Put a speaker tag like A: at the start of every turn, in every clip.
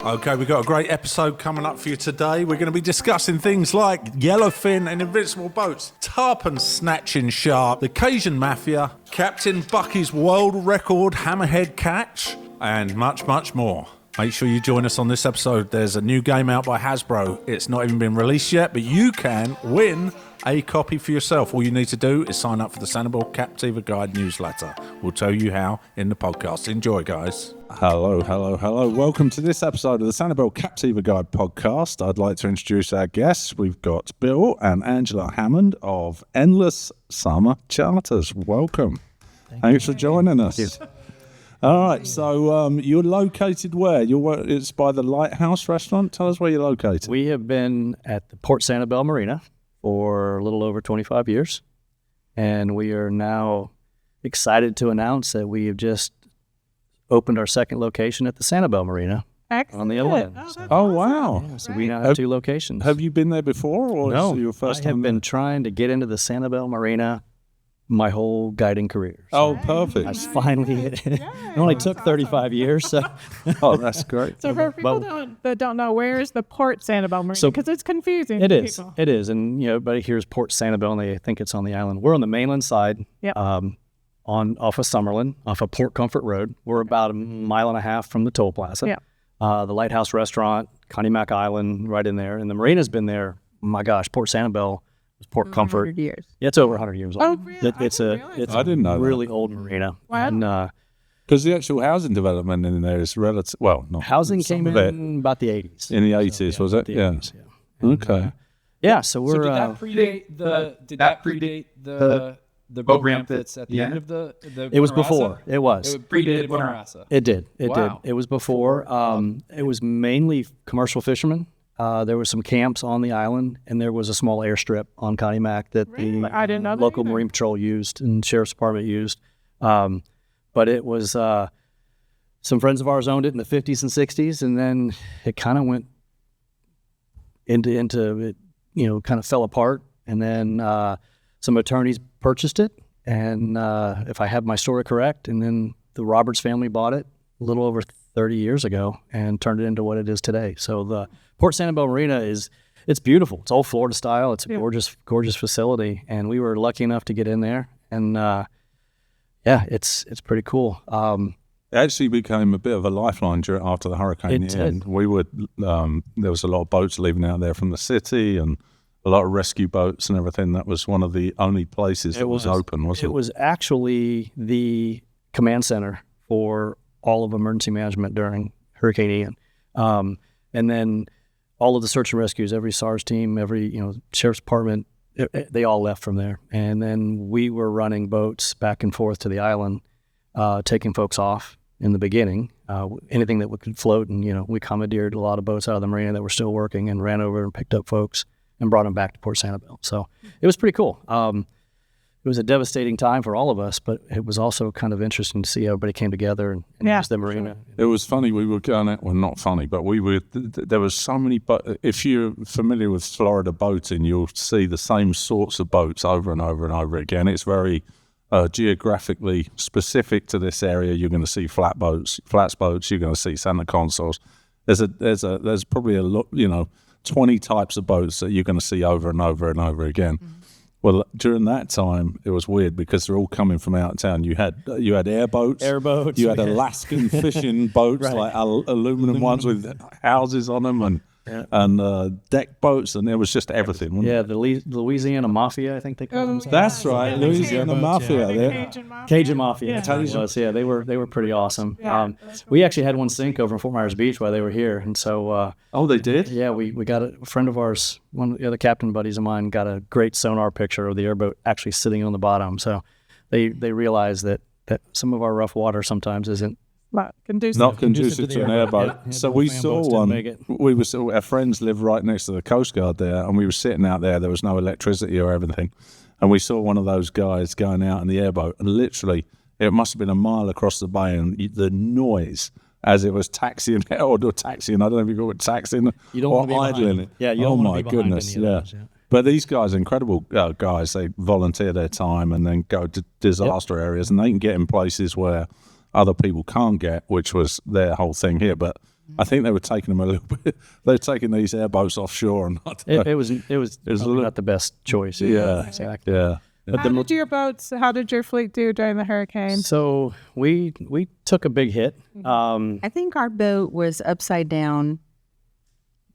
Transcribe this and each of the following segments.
A: Okay, we've got a great episode coming up for you today. We're going to be discussing things like yellowfin and invincible boats, tarpon snatching shark, the Cajun Mafia, Captain Bucky's world record hammerhead catch, and much, much more. Make sure you join us on this episode. There's a new game out by Hasbro. It's not even been released yet, but you can win a copy for yourself. All you need to do is sign up for the Sanibel Captiva Guide newsletter. We'll tell you how in the podcast. Enjoy, guys. Hello. Welcome to this episode of the Sanibel Captiva Guide podcast. I'd like to introduce our guests. We've got Bill and Angela Hammond of Endless Summer Charters. Welcome. Thanks for joining us. All right, so you're located where? It's by the Lighthouse Restaurant. Tell us where you're located.
B: We have been at the Port Sanibel Marina for a little over 25 years, and we are now excited to announce that we have just opened our second location at the Sanibel Marina.
C: Excellent.
B: On the other end.
A: Oh, wow.
B: Yeah, so we now have two locations.
A: Have you been there before, or
B: No,
A: is it your first
B: I
A: time?
B: have been trying to get into the Sanibel Marina my whole guiding career.
A: Oh, perfect.
B: I finally hit it. It only took 35 years. So.
A: Oh, that's great.
C: So for people that don't know, where is the Port Sanibel Marina? Because it's confusing
B: It
C: to
B: is.
C: people.
B: It is. And, everybody hears Port Sanibel and they think it's on the island. We're on the mainland side,
C: Yep.
B: off of Summerlin, off of Port Comfort Road. We're about a mile and a half from the toll plaza.
C: Yep.
B: The Lighthouse Restaurant, Connie Mack Island, right in there. And the marina's been there, my gosh, Port Sanibel was Port Comfort.
C: 100 years.
B: Yeah, it's over 100 years old.
C: Oh, really?
B: It's
A: I didn't know that.
B: really old marina.
C: Wow.
B: And
A: Because the actual housing development in there is relative. Well, not
B: housing
A: some
B: came
A: of it
B: in about the 80s.
A: in the 80s, was it?
B: The
A: Yeah.
B: 80s, yeah.
A: Okay.
B: Yeah, so we're...
D: So did that predate the boat ramp that's at the end of the
B: it was
D: Winterasa?
B: before. It was.
D: It predated Winterasa.
B: It did. It
D: Wow.
B: did. It was before. It was mainly commercial fishermen. There were some camps on the island, and there was a small airstrip on Connie Mack that
C: Really? I didn't know that
B: local
C: either.
B: Marine Patrol used and Sheriff's Department used. But it was some friends of ours owned it in the 50s and 60s, and then it kind of went into it, kind of fell apart. And then some attorneys purchased it, and if I have my story correct, and then the Roberts family bought it a little over 30 years ago and turned it into what it is today. So the Port Sanibel Marina it's beautiful. It's old Florida style. It's a gorgeous facility, and we were lucky enough to get in there, and it's pretty cool.
A: It actually became a bit of a lifeline after the hurricane.
B: It
A: hit.
B: did.
A: We would. There was a lot of boats leaving out there from the city, and a lot of rescue boats and everything. That was one of the only places that was open, wasn't it?
B: It was actually the command center for all of emergency management during Hurricane Ian. And then all of the search and rescues, every SARS team, every Sheriff's Department, they all left from there. And then we were running boats back and forth to the island, taking folks off in the beginning, anything that could float. And, we commandeered a lot of boats out of the marina that were still working and ran over and picked up folks and brought them back to Port Sanibel. So it was pretty cool. It was a devastating time for all of us, but it was also kind of interesting to see how everybody came together and use the marina.
A: It was funny. We were going out. Well, not funny, but we were. There was so many. But if you're familiar with Florida boating, you'll see the same sorts of boats over and over and over again. It's very geographically specific to this area. You're going to see flats boats. You're going to see Santa Consols. There's probably a lot. 20 types of boats that you're going to see over and over and over again. Mm-hmm. Well, during that time, it was weird because they're all coming from out of town. You had airboats.
B: Airboats.
A: You had Alaskan fishing boats,
B: Right.
A: like aluminum ones with houses on them, and deck boats, and there was just everything. Wasn't
B: Yeah,
A: it?
B: the Louisiana Mafia, I think they call them.
A: That's right, Louisiana Mafia.
B: Cajun Mafia.
C: Yeah.
B: That's what it was. Yeah, they were pretty awesome.
C: Yeah,
B: we actually had one sink over in Fort Myers Beach while they were here, and so
A: Oh, they did?
B: yeah, we got a friend of ours, one of the other captain buddies of mine, got a great sonar picture of the airboat actually sitting on the bottom. So they realized that some of our rough water sometimes isn't
C: Not conducive.
A: Not conducive
B: the
A: to an
B: airboat.
A: airboat.
B: Yeah,
A: So
B: the
A: we
B: fan
A: saw
B: boats didn't
A: one.
B: make it.
A: Our friends live right next to the Coast Guard there, and we were sitting out there. There was no electricity or everything, and we saw one of those guys going out in the airboat, and literally, it must have been a mile across the bay, and the noise as it was taxiing or taxiing. I don't know if you call it taxiing
B: You don't
A: or
B: want to be behind.
A: idling it.
B: Yeah, you
A: oh
B: don't want
A: my
B: to be behind
A: goodness,
B: any of
A: yeah.
B: those, yeah.
A: But these guys are incredible guys. They volunteer their time and then go to disaster areas, and they can get in places where other people can't get, which was their whole thing here. But I think they were taking them a little bit. They're taking these airboats offshore, and
B: It was probably not the best choice.
A: Yeah,
B: exactly.
A: yeah.
C: How did your fleet do during the hurricane?
B: So we took a big hit.
E: I think our boat was upside down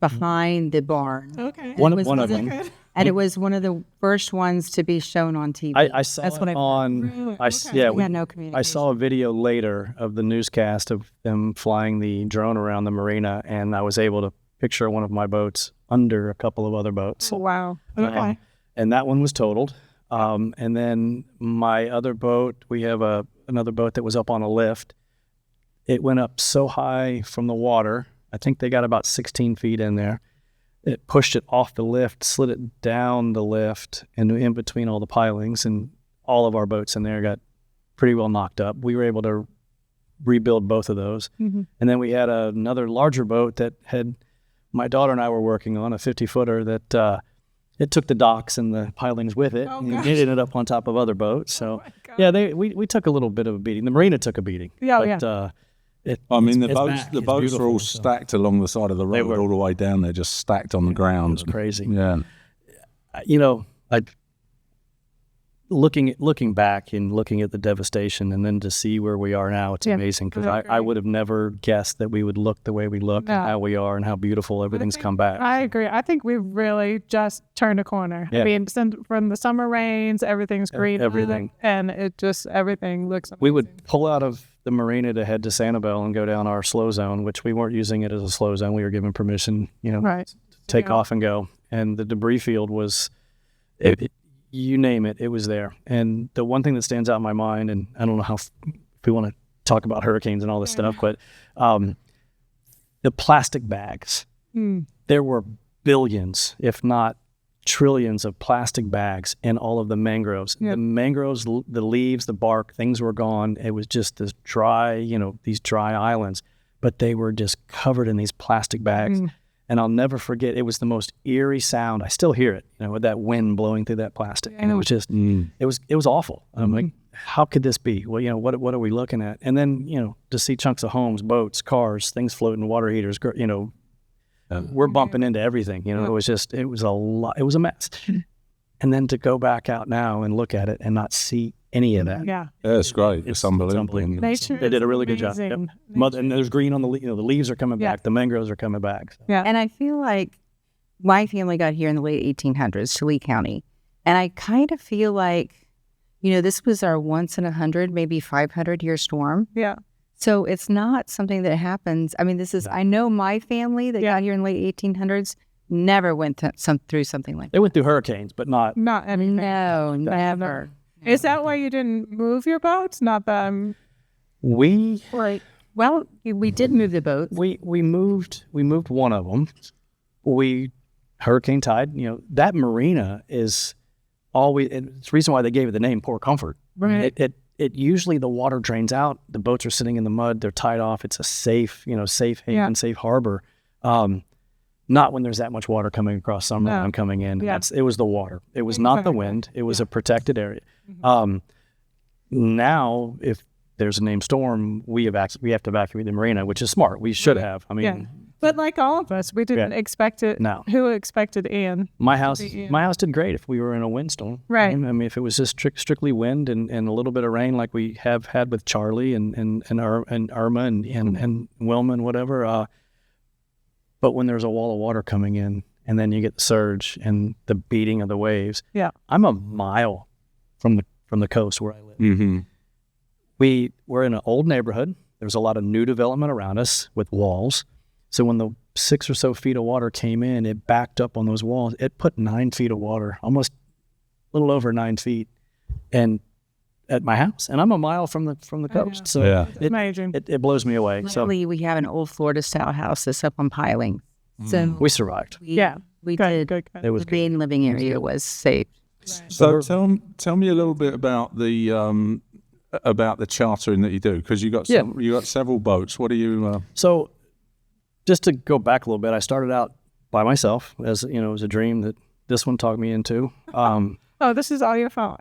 E: behind the barn.
C: Okay.
B: One of them.
E: And it was one of the first ones to be shown on TV.
B: I saw
E: That's
B: it
E: what
B: on.
C: Really?
B: Yeah,
E: We had no communication.
B: I saw a video later of the newscast of them flying the drone around the marina, and I was able to picture one of my boats under a couple of other boats.
C: Oh, wow. Okay.
B: And that one was totaled. And then my other boat, we have another boat that was up on a lift. It went up so high from the water. I think they got about 16 feet in there. It pushed it off the lift, slid it down the lift, and in between all the pilings, and all of our boats in there got pretty well knocked up. We were able to rebuild both of those.
C: Mm-hmm.
B: And then we had another larger boat that my daughter and I were working on, a 50-footer that it took the docks and the pilings with it.
C: Oh,
B: and
C: gosh.
B: it ended up on top of other boats. So,
C: my God.
B: yeah, we took a little bit of a beating. The marina took a beating.
C: Yeah,
B: but,
C: yeah.
A: I mean,
B: it's back.
A: the
B: It's
A: boats
B: beautiful,
A: were all
B: so.
A: stacked along the side of the road,
B: were.
A: all the way down there, just stacked on the ground.
B: It was crazy.
A: Yeah.
B: Looking back and looking at the devastation, and then to see where we are now, it's
C: Yeah,
B: amazing, because
C: I
B: I would have never guessed that we would look the way we look,
C: No.
B: and how we are, and how beautiful everything's come back.
C: I agree. I think we've really just turned a corner.
B: Yeah.
C: I mean, from the summer rains, everything's green.
B: Everything.
C: And everything looks amazing.
B: We would pull out of the marina to head to Sanibel and go down our slow zone, which we weren't using it as a slow zone. We were given permission,
C: Right.
B: to take
C: Yeah.
B: off and go. And the debris field was, you name it, it was there. And the one thing that stands out in my mind, and I don't know if we want to talk about hurricanes and all this stuff, but the plastic bags. There were billions, if not trillions of plastic bags in all of the mangroves.
C: Yep.
B: The mangroves, the leaves, the bark, things were gone. It was just this dry, these dry islands, but they were just covered in these plastic bags. And I'll never forget, it was the most eerie sound. I still hear it, with that wind blowing through that plastic. And it was just, it was awful. I'm like, how could this be? Well, what are we looking at? And then, to see chunks of homes, boats, cars, things floating, water heaters, we're bumping into everything. It was a lot. It was a mess. And then to go back out now and look at it and not see any of that.
C: Yeah.
A: Yeah, it's great. It's unbelievable.
C: Nature
B: They did a really
C: is
B: good job. Yep.
C: amazing.
B: And there's green on the the leaves are coming
C: Yeah.
B: back. The mangroves are coming back. So.
C: Yeah.
E: And I feel like my family got here in the late 1800s to Lee County. And I kind of feel like, this was our once in 100, maybe 500-year storm.
C: Yeah.
E: So it's not something that happens. I mean, I know my family that got here in the late 1800s never went through something like that.
B: They went through hurricanes, but not.
C: Not anything.
E: No, never.
C: Is that why you didn't move your boats? Not that I'm
B: We
E: Well, we did move the boat.
B: we moved one of them. We hurricane tide. That marina is always. It's the reason why they gave it the name Port Comfort.
C: Right.
B: It usually the water drains out. The boats are sitting in the mud. They're tied off. It's a safe haven, safe harbor. Not when there's that much water coming across summer and coming in.
C: Yeah.
B: It was the water. It was not the wind. It was a protected area. Now, if there's a named storm, we have to evacuate the marina, which is smart. We should have. I mean,
C: Yeah. But like all of us, we didn't expect it.
B: No.
C: Who expected Ian?
B: my house did great if we were in a windstorm.
C: Right.
B: I mean, if it was just strictly wind and a little bit of rain like we have had with Charlie and Irma and Wilma and whatever. But when there's a wall of water coming in, and then you get the surge and the beating of the waves.
C: Yeah.
B: I'm a mile from the coast where I live.
A: Mm-hmm.
B: We're in an old neighborhood. There's a lot of new development around us with walls. So when the 6 or so feet of water came in, it backed up on those walls. It put 9 feet of water, almost a little over 9 feet, and at my house. And I'm a mile from the coast. So
A: Yeah.
C: It's amazing.
B: it blows me away. So
E: Luckily, we have an old Florida-style house that's up on piling. So
B: we survived.
E: we did.
C: Good.
B: It was
E: The main living area was safe.
A: So tell me a little bit about the chartering that you do, because you got several boats. What do you?
B: So just to go back a little bit, I started out by myself as it was a dream that this one talked me into.
C: Oh, this is all your fault.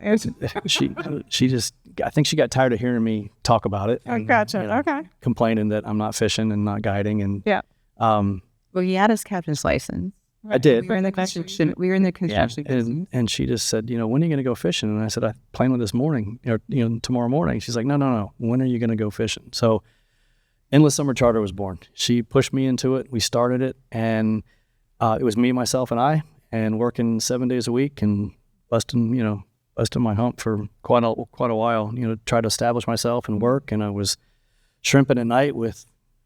B: She just, I think she got tired of hearing me talk about it.
C: I
B: And,
C: gotcha.
B: you know,
C: Okay.
B: complaining that I'm not fishing and not guiding. And
C: Yeah.
E: Well, he had his captain's license.
B: I did.
E: We were in the construction. We were in the construction business.
B: And she just said, you know, when are you going to go fishing? And I said, I plan on this morning, or, you know, tomorrow morning. She's like, no. When are you going to go fishing? So Endless Summer Charter was born. She pushed me into it. We started it, and it was me, myself, and I, and working 7 days a week and busting my hump for quite a while, you know, try to establish myself and work. And I was shrimping at night with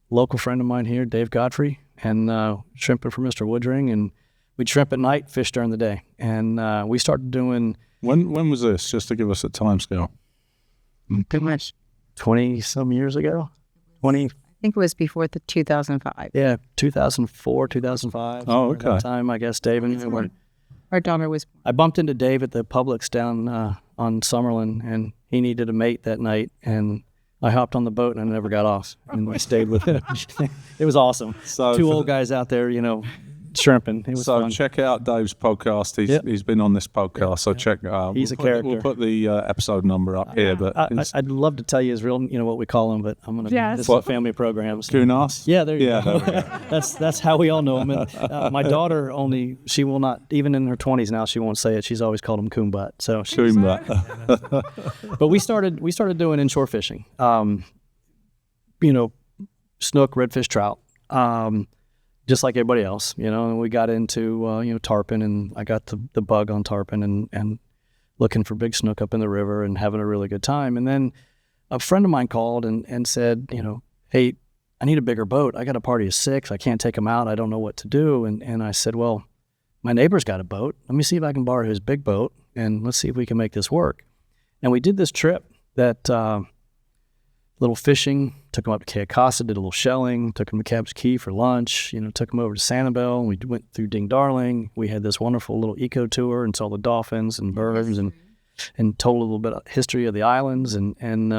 B: a local friend of mine here, Dave Godfrey, and shrimping for Mr. Woodring. And we'd shrimp at night, fish during the day. And we started doing...
A: When was this, just to give us a time scale?
E: Pretty much.
B: 20-some years ago? 20...
E: I think it was before the 2005.
B: Yeah, 2004, 2005.
A: Oh, okay.
B: That time, I guess, Dave and
E: Our daughter was born.
B: I bumped into Dave at the Publix down on Summerlin, and he needed a mate that night, and I hopped on the boat and I never got off, and I stayed with him. It was awesome.
A: So
B: two old guys out there, you know, shrimping. It was
A: so
B: fun.
A: check out Dave's podcast. He's been on this podcast, so check.
B: He's
A: we'll
B: a character.
A: We'll put the episode number up here, but
B: I'd love to tell you his real, you know, what we call him, but I'm gonna.
C: Yes.
B: This is family programs.
A: Kunas.
B: Yeah, there you
A: Yeah,
B: go.
A: there we go.
B: That's how we all know him. And, my daughter she will not, even in her 20s now, she won't say it. She's always called him Coombutt. So
A: Kumba.
B: But we started doing inshore fishing. You know, snook, redfish, trout. Just like everybody else, you know, and we got into, you know, tarpon, and I got the bug on tarpon and looking for big snook up in the river and having a really good time. And then a friend of mine called and said, you know, hey, I need a bigger boat. I got a party of 6. I can't take them out. I don't know what to do. And I said, well, my neighbor's got a boat. Let me see if I can borrow his big boat, and let's see if we can make this work. And we did this trip that little fishing, took him up to Cape Costa, did a little shelling, took him to Cab's Key for lunch, you know, took him over to Sanibel. We went through Ding Darling. We had this wonderful little eco tour and saw the dolphins and birds and told a little bit of history of the islands, and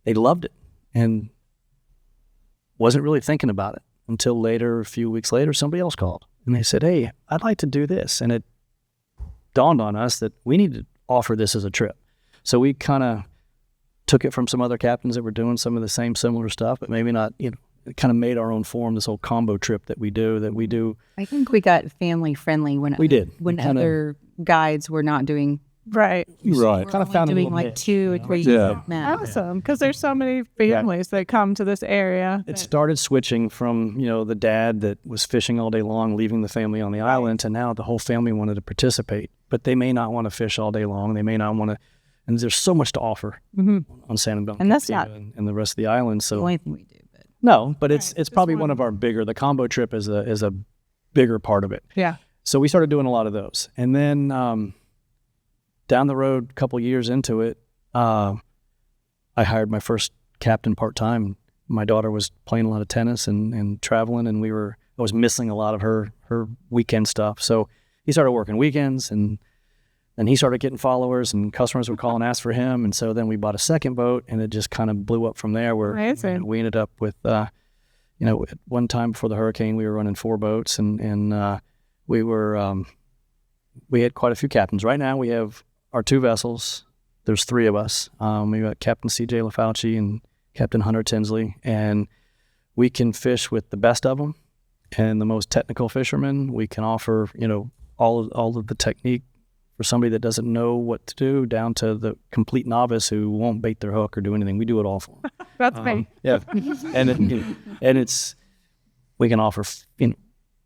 B: they loved it, and wasn't really thinking about it until later, a few weeks later, somebody else called and they said, hey, I'd like to do this. And it dawned on us that we need to offer this as a trip. So we kind of took it from some other captains that were doing some of the same similar stuff, but maybe not, you know, it kind of made our own form, this whole combo trip that we do.
E: I think we got family friendly when
B: We did.
E: when
B: We kinda-
E: other guides were not doing.
C: Right.
A: Right.
B: Kind of found a
E: doing
B: little
E: like
B: niche,
E: 2 or
B: you know?
E: 3
A: Yeah.
E: men.
C: Awesome. Because there's so many families that come to this area.
B: It started switching from, you know, the dad that was fishing all day long, leaving the family on the island, to now the whole family wanted to participate, but they may not want to fish all day long. They may not want to, and there's so much to offer on Sanibel
E: And that's
B: Captiva and the rest of the island.
E: The
B: So
E: only thing we do. But
B: no, but it's probably one of our bigger. The combo trip is a bigger part of it.
C: Yeah.
B: So we started doing a lot of those, and then down the road, a couple years into it, I hired my first captain part time. My daughter was playing a lot of tennis and traveling, and I was missing a lot of her weekend stuff. So he started working weekends, and then he started getting followers, and customers would call and ask for him. And so then we bought a second boat, and it just kind of blew up from there. Where
C: Amazing.
B: we ended up with, you know, at one time before the hurricane, we were running 4 boats, and we had quite a few captains. Right now, we have our 2 vessels. There's 3 of us. We got Captain C.J. LaFauci and Captain Hunter Tinsley, and we can fish with the best of them and the most technical fishermen. We can offer, you know, all of the technique for somebody that doesn't know what to do, down to the complete novice who won't bait their hook or do anything. We do it all for them.
C: That's me.
B: Yeah, we can offer, you know,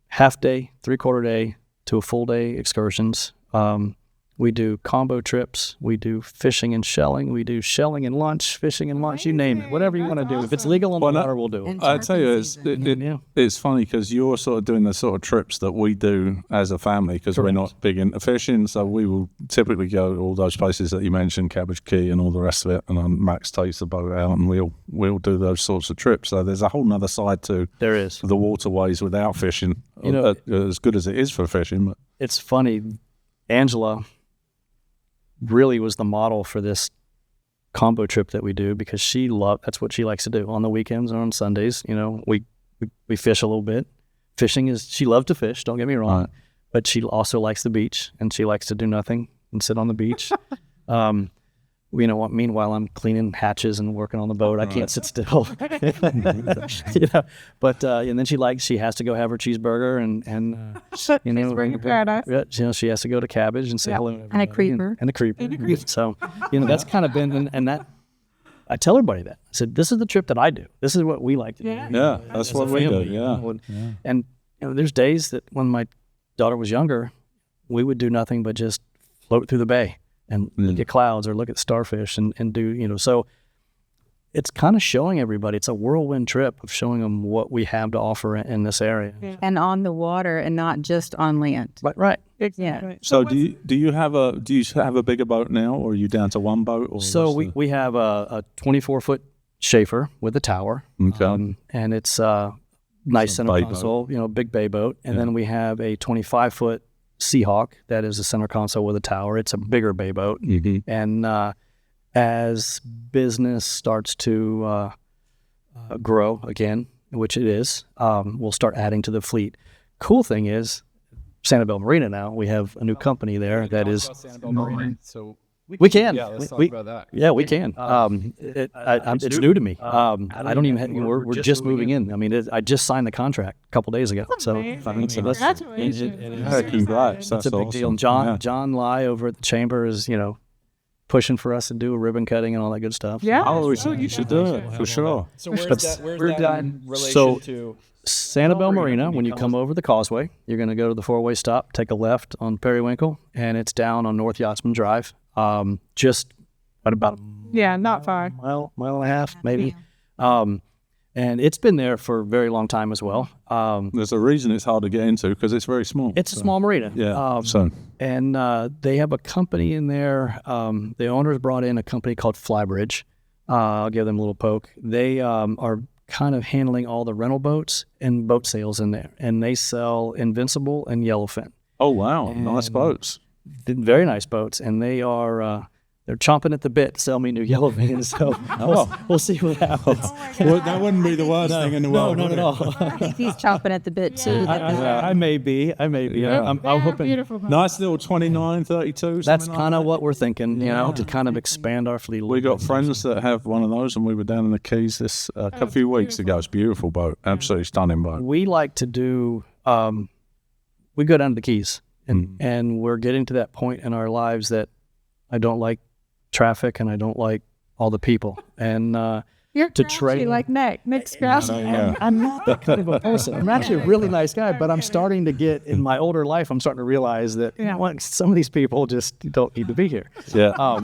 B: half day, 3/4 day to a full day excursions. We do combo trips. We do fishing and shelling. We do shelling and lunch, fishing and lunch. You name it, whatever you want to do. If it's legal on the water, we'll do it.
A: I tell you,
B: Yeah.
A: it's funny because you're sort of doing the sort of trips that we do as a family, because we're not big into fishing. So we will typically go to all those places that you mentioned, Cabbage Key and all the rest of it. And then Max takes the boat out, and we'll do those sorts of trips. So there's a whole nother side to
B: There is.
A: the waterways without fishing,
B: You know,
A: as good as it is for fishing. But
B: It's funny. Angela really was the model for this combo trip that we do, because that's what she likes to do on the weekends and on Sundays. You know, we fish a little bit. She loves to fish, don't get me wrong.
A: Right.
B: but she also likes the beach, and she likes to do nothing and sit on the beach. Meanwhile, I'm cleaning hatches and working on the boat. I can't sit still. But and then she has to go have her cheeseburger and
C: Cheeseburger paradise.
B: she has to go to Cabbage and say hello to
E: And a
B: everybody.
E: creeper.
B: And a creeper. So that's kind of been and that I tell everybody that. I said, this is the trip that I do. This is what we like to do.
A: Yeah, that's what we do. Yeah.
B: And there's days that when my daughter was younger, we would do nothing but just float through the bay and look at clouds or look at starfish and do, so it's kind of showing everybody. It's a whirlwind trip of showing them what we have to offer in this area.
C: Yeah.
E: And on the water and not just on land.
B: Right.
C: Exactly.
E: Yeah.
A: So do you have a bigger boat now, or are you down to one boat? Or
B: So we have a 24-foot Schaefer with a tower.
A: Okay.
B: And it's nice
A: It's a
B: center
A: bay
B: console, big bay boat. And then we have a 25-foot Seahawk that is a center console with a tower. It's a bigger bay boat.
A: Mm-hmm.
B: And as business starts to grow again, which it is, we'll start adding to the fleet. Cool thing is, Sanibel Marina now, we have a new company there that is...
D: Sanibel Marina, so
B: We can.
D: Yeah, let's talk
B: we,
D: about that.
B: Yeah, we can. It's new to me. I don't even. We're just moving in. I mean, I just signed the contract a couple days ago. So
C: Congratulations.
A: Congrats.
B: That's
A: That's
B: a big deal.
A: awesome.
B: And John Lai over at the chamber is pushing for us to do a ribbon cutting and all that good stuff.
C: Yeah.
A: Oh, you should do it for sure.
D: So where's that in relation
B: So-
D: to?
B: Sanibel Marina, when you come over the causeway, you're going to go to the four-way stop, take a left on Periwinkle, and it's down on North Yachtsman Drive. Just about
C: Yeah, not far.
B: mile and a half, maybe. And it's been there for a very long time as well.
A: There's a reason it's hard to get into because it's very small.
B: It's a small marina.
A: Yeah.
B: And they have a company in there. The owners brought in a company called Flybridge. I'll give them a little poke. They are kind of handling all the rental boats and boat sales in there. And they sell Invincible and Yellowfin.
A: Oh wow, nice boats.
B: Very nice boats. And they are... they're chomping at the bit to sell me new Yellowfin, so we'll see what happens.
A: Well, that wouldn't be the worst thing in the world.
B: No, not at all.
E: He's chomping at the bit too.
B: I may be.
A: Yeah.
B: I'm
C: They're
B: hoping.
C: beautiful.
A: Nice little 29, 32.
B: That's
A: something
B: kind of
A: like
B: what we're thinking, to kind of expand our fleet. A
A: We
B: little
A: got
B: bit.
A: friends that have one of those, and we were down in the Keys a few weeks ago. It's a beautiful boat, absolutely stunning boat.
B: We like to do. We go down to the Keys, and we're getting to that point in our lives that I don't like traffic and I don't like all the people. And
C: You're
B: to
C: grouchy
B: trade-
C: like Nick's grouchy.
B: I'm not that kind of a person. I'm actually a really nice guy, but I'm starting to get in my older life. I'm starting to realize that some of these people just don't need to be here.
A: Yeah.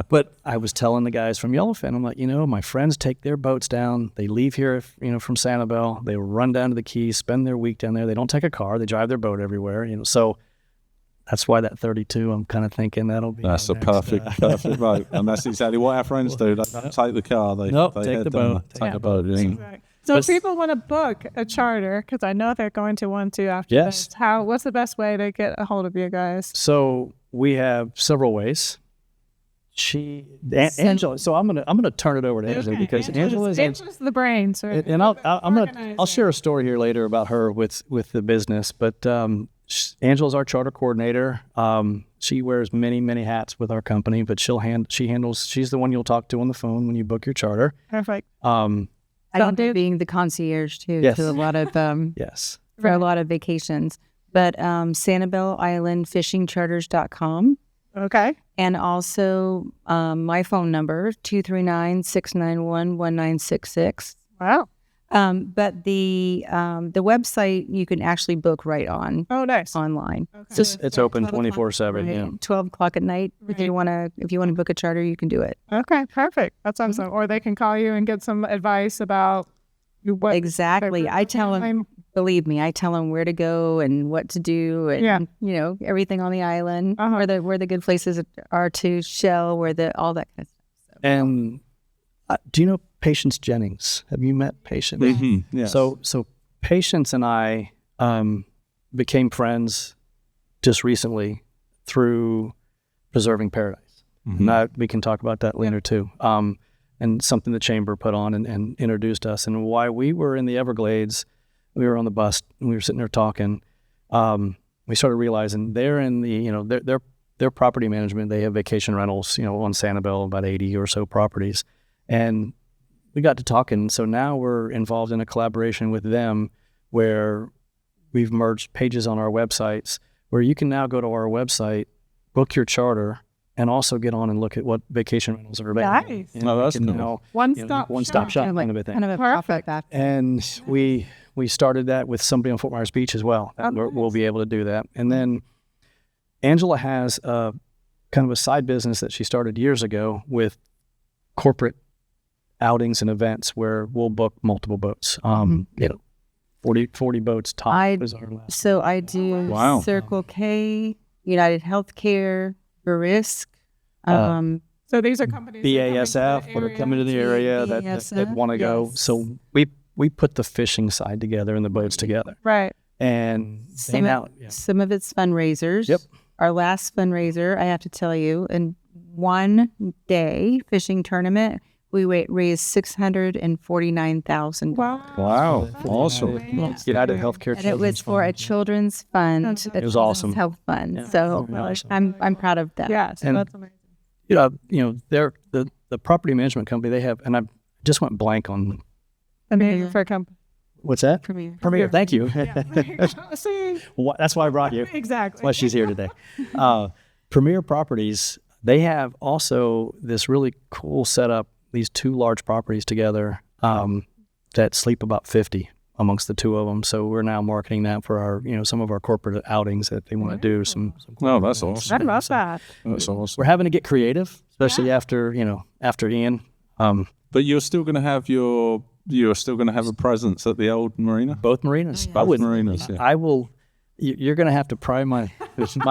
B: But I was telling the guys from Yellowfin, I'm like, my friends take their boats down. They leave here, from Sanibel. They run down to the Keys, spend their week down there. They don't take a car. They drive their boat everywhere. So that's why that 32, I'm kind of thinking that'll be.
A: That's a
B: our next,
A: perfect boat. And that's exactly what our friends do. They don't take the car. They
B: Nope,
A: they
B: take the
A: head down
B: boat.
A: there. Take a boat. Yeah.
C: Right. So if people want to book a charter, because I know they're going to want to after
B: Yes.
C: this, what's the best way to get a hold of you guys?
B: So we have several ways. Angela. So I'm gonna turn it over to Angela because Angela's
C: the brains. Right?
B: and I'll share a story here later about her with the business. But Angela's our charter coordinator. She wears many hats with our company, but she's the one you'll talk to on the phone when you book your charter.
C: Perfect.
E: I end up being the concierge too
B: Yes.
E: to a lot of
B: Yes.
E: for a lot of vacations. But Sanibel Island Fishing Charters.com.
C: Okay.
E: And also my phone number, 239-691-1966.
C: Wow.
E: But the website you can actually book right on
C: Oh, nice.
E: online.
C: Okay.
B: It's open
E: 12 o'clock,
B: 24/7.
E: right?
B: Yeah.
E: 12 o'clock at night. If you want to book a charter, you can do it.
C: Okay, perfect. That's awesome. Or they can call you and get some advice about what
E: Exactly. I tell them, believe me, I tell them where to go and what to do, and everything on the island, where the good places are to shell, all that kind of stuff.
B: And do you know Patience Jennings? Have you met Patience?
A: Mm-hmm. Yes.
B: So Patience and I became friends just recently through Preserving Paradise. And we can talk about that later too. And something the chamber put on and introduced us. And while we were in the Everglades, we were on the bus and we were sitting there talking. we started realizing they're in the, their property management. They have vacation rentals, on Sanibel, about 80 or so properties. And we got to talking. So now we're involved in a collaboration with them where we've merged pages on our websites where you can now go to our website, book your charter, and also get on and look at what vacation rentals are available.
C: Nice.
B: And
A: Oh, that's
B: we can
A: cool.
B: now,
C: One-stop
B: shop
E: Kind of
B: kind of a thing.
E: kind of a
C: Perfect.
E: pop-up.
B: And we started that with somebody on Fort Myers Beach as well.
C: Oh,
B: We'll
C: nice.
B: be able to do that. And then Angela has a kind of a side business that she started years ago with corporate outings and events where we'll book multiple boats. 40 boats top is our last.
E: So I do
A: Wow.
E: Circle K, United Healthcare, Verisk.
C: So these are companies that are coming to the
B: BASF that are coming to the area that
E: BASF,
B: want to go.
E: yes.
B: So we put the fishing side together and the boats together.
C: Right.
B: And
E: Some of it's fundraisers.
B: Yep.
E: Our last fundraiser, I have to tell you, in one day fishing tournament, we raised $649,000.
C: Wow.
A: Wow.
C: That's
A: Awesome.
C: amazing.
B: United Healthcare.
E: And it was for a children's fund.
C: That's
E: a
B: It was
E: children's
B: awesome.
E: Health fund.
B: Yeah,
E: So
B: very awesome.
E: I'm proud of that.
C: Yes,
B: And-
C: that's amazing.
B: They're the property management company they have, and I just went blank on
C: Amazing for a company.
B: what's that? Premier. Thank you.
C: See,
B: That's why I brought you.
C: exactly.
B: That's why she's here today. Premier Properties, they have also this really cool setup, these two large properties together that sleep about 50 amongst the two of them. So we're now marketing that for our, some of our corporate outings that they want to do. Some
A: Oh, that's awesome.
C: I love that.
A: That's awesome.
B: we're having to get creative, especially after Ian.
A: But you're still going to have a presence at the old marina?
B: Both marinas.
A: Both marinas, yeah.
B: I will. You're going to have to pry my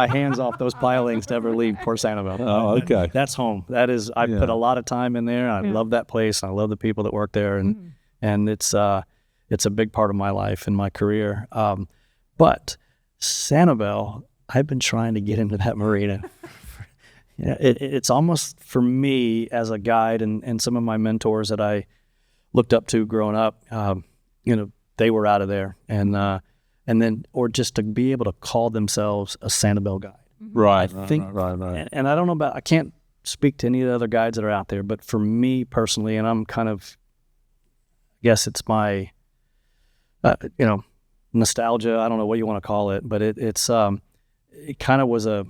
B: hands off those pilings to ever leave Port Sanibel.
A: Oh, okay.
B: That's home. That is. I put a lot of time in there. I love that place. I love the people that work there, and it's a big part of my life and my career. But Sanibel, I've been trying to get into that marina. It's almost for me as a guide and some of my mentors that I looked up to growing up. They were out of there, and then or just to be able to call themselves a Sanibel guide.
A: Right.
B: I think,
A: Right.
B: and I don't know I can't speak to any of the other guides that are out there, but for me personally, and I'm kind of, I guess it's my, nostalgia. I don't know what you want to call it, but it kind of was a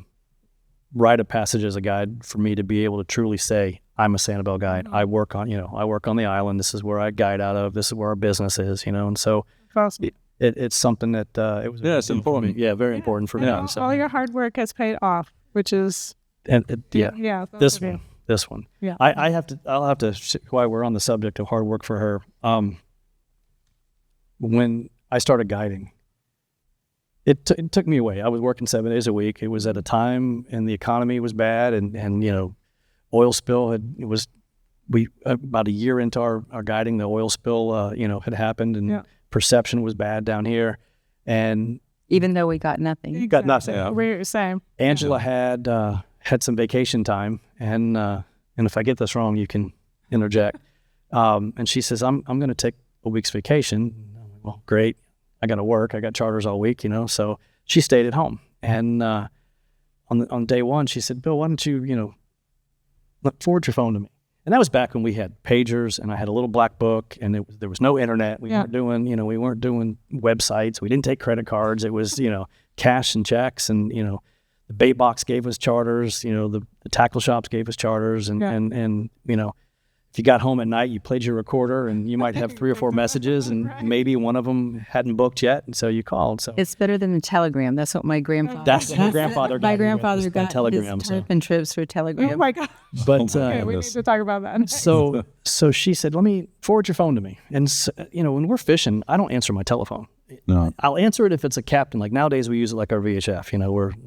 B: rite of passage as a guide for me to be able to truly say, I'm a Sanibel guide. I work on the island. This is where I guide out of. This is where our business is, and so
C: Awesome.
B: it's something that it was.
A: Yeah, it's important.
B: For me. Yeah, very important for me.
C: And
B: So,
C: all your hard work has paid off, which is
B: yeah.
C: that's
B: This one.
C: Yeah.
B: I'll have to, while we're on the subject of hard work for her, when I started guiding, it took me away. I was working 7 days a week. It was at a time and the economy was bad and oil spill about a year into our guiding, the oil spill, had happened and perception was bad down here. And
E: Even though we got nothing.
B: you got nothing.
A: Yeah.
C: We're the same.
B: Angela had some vacation time, and if I get this wrong, you can interject. And she says, "I'm going to take a week's vacation." I'm like, well, great. I got to work. I got charters all week, So she stayed at home. And on day one, she said, "Bill, why don't you, forward your phone to me?" And that was back when we had pagers, and I had a little black book, and there was no internet. We weren't doing websites. We didn't take credit cards. It was cash and checks, and the bait box gave us charters. The tackle shops gave us charters, and if you got home at night, you played your recorder, and you might have 3 or 4 messages, and maybe one of them hadn't booked yet, and so you called. So
E: It's better than a telegram. That's what my grandfather.
B: that's my grandfather.
E: My
B: got me with,
E: grandfather
B: was
E: got
B: telegram.
E: his
B: So.
E: tarpon trips for telegram.
C: Oh my God.
B: But
C: Okay, we need to talk about that.
B: so she said, "Let me forward your phone to me." And when we're fishing, I don't answer my telephone.
A: No.
B: I'll answer it if it's a captain. Like nowadays, we use it like our VHF.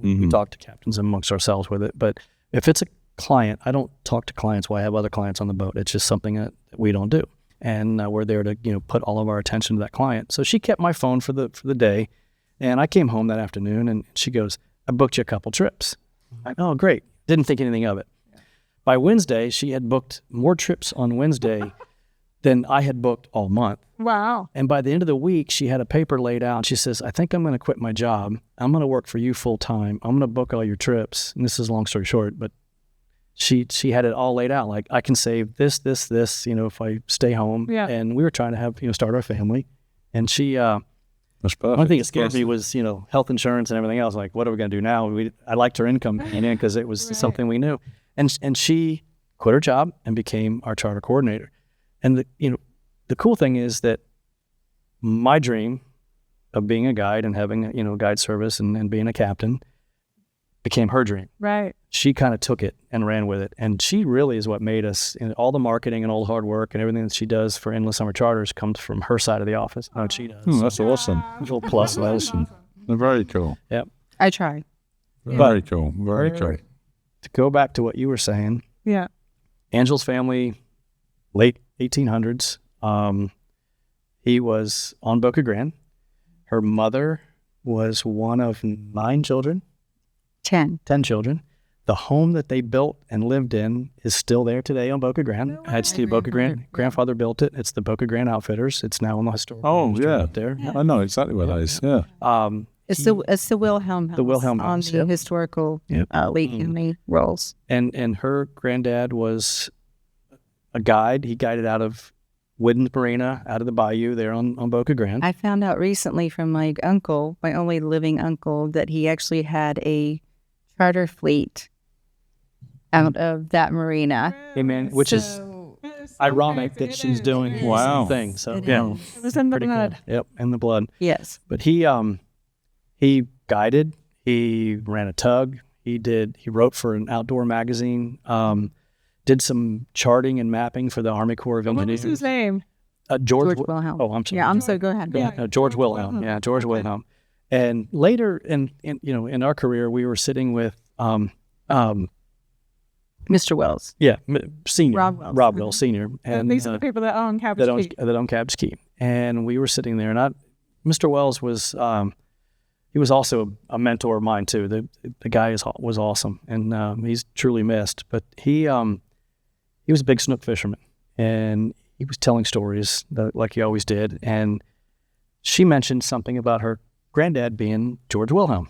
B: We talk to captains amongst ourselves with it. But if it's a client, I don't talk to clients while I have other clients on the boat. It's just something that we don't do, and we're there to put all of our attention to that client. So she kept my phone for the day, and I came home that afternoon, and she goes, "I booked you a couple trips." Oh, great! Didn't think anything of it. By Wednesday, she had booked more trips on Wednesday than I had booked all month.
C: Wow.
B: And by the end of the week, she had a paper laid out. She says, I think I'm going to quit my job. I'm going to work for you full time. I'm going to book all your trips. And this is a long story short, but she had it all laid out. Like, I can save this, if I stay home.
C: Yeah.
B: And we were trying to have, start our family. And she,
F: That's perfect.
B: one thing that scared me was, health insurance and everything else. Like, what are we going to do now? I liked her income coming in because it was something we knew. And she quit her job and became our charter coordinator. And the cool thing is that my dream of being a guide and having a guide service and being a captain became her dream.
C: Right.
B: She kind of took it and ran with it. And she really is what made us, all the marketing and all the hard work and everything that she does for Endless Summer Charters comes from her side of the office. What she does.
F: That's awesome.
B: A little plus.
F: Awesome. Very cool.
B: Yep.
E: I try.
F: Very cool. Very cool.
B: To go back to what you were saying,
C: Yeah.
B: Angel's family, late 1800s. He was on Boca Grande. Her mother was one of 9 children.
E: 10.
B: 10 children. The home that they built and lived in is still there today on Boca Grande. It's the Boca Grande. Grandfather built it. It's the Boca Grande Outfitters. It's now on the historic. Up there.
F: I know exactly where that is. Yeah.
E: It's the Wilhelm House.
B: The Wilhelm
E: on
B: House,
E: the
B: yep.
E: historical
B: Yep.
E: Lee County rolls.
B: And her granddad was a guide. He guided out of Whiddens Marina, out of the bayou there on Boca Grande.
E: I found out recently from my uncle, my only living uncle, that he actually had a charter fleet out of that marina.
B: Hey man, which is ironic that she's doing the same thing. So yeah,
C: It was in the
B: pretty
C: blood.
B: cool. Yep, in the blood.
E: Yes.
B: But he guided. He ran a tug. He wrote for an outdoor magazine. Did some charting and mapping for the Army Corps of
C: What
B: Engineers.
C: was his name?
E: George Wilhelm.
B: Oh, I'm sorry.
E: Yeah, I'm so go ahead.
C: Yeah.
B: No, George Wilhelm. Yeah, George Wilhelm. And later in our career, we were sitting with
E: Mr. Wells.
B: senior
E: Rob Wells.
B: Wells Senior, and
C: These are the people that own Cabbage Key.
B: that own Cabbage Key. And we were sitting there, and Mr. Wells was he was also a mentor of mine too. The guy was awesome, and he's truly missed. But he was a big snook fisherman, and he was telling stories like he always did. And she mentioned something about her granddad being George Wilhelm.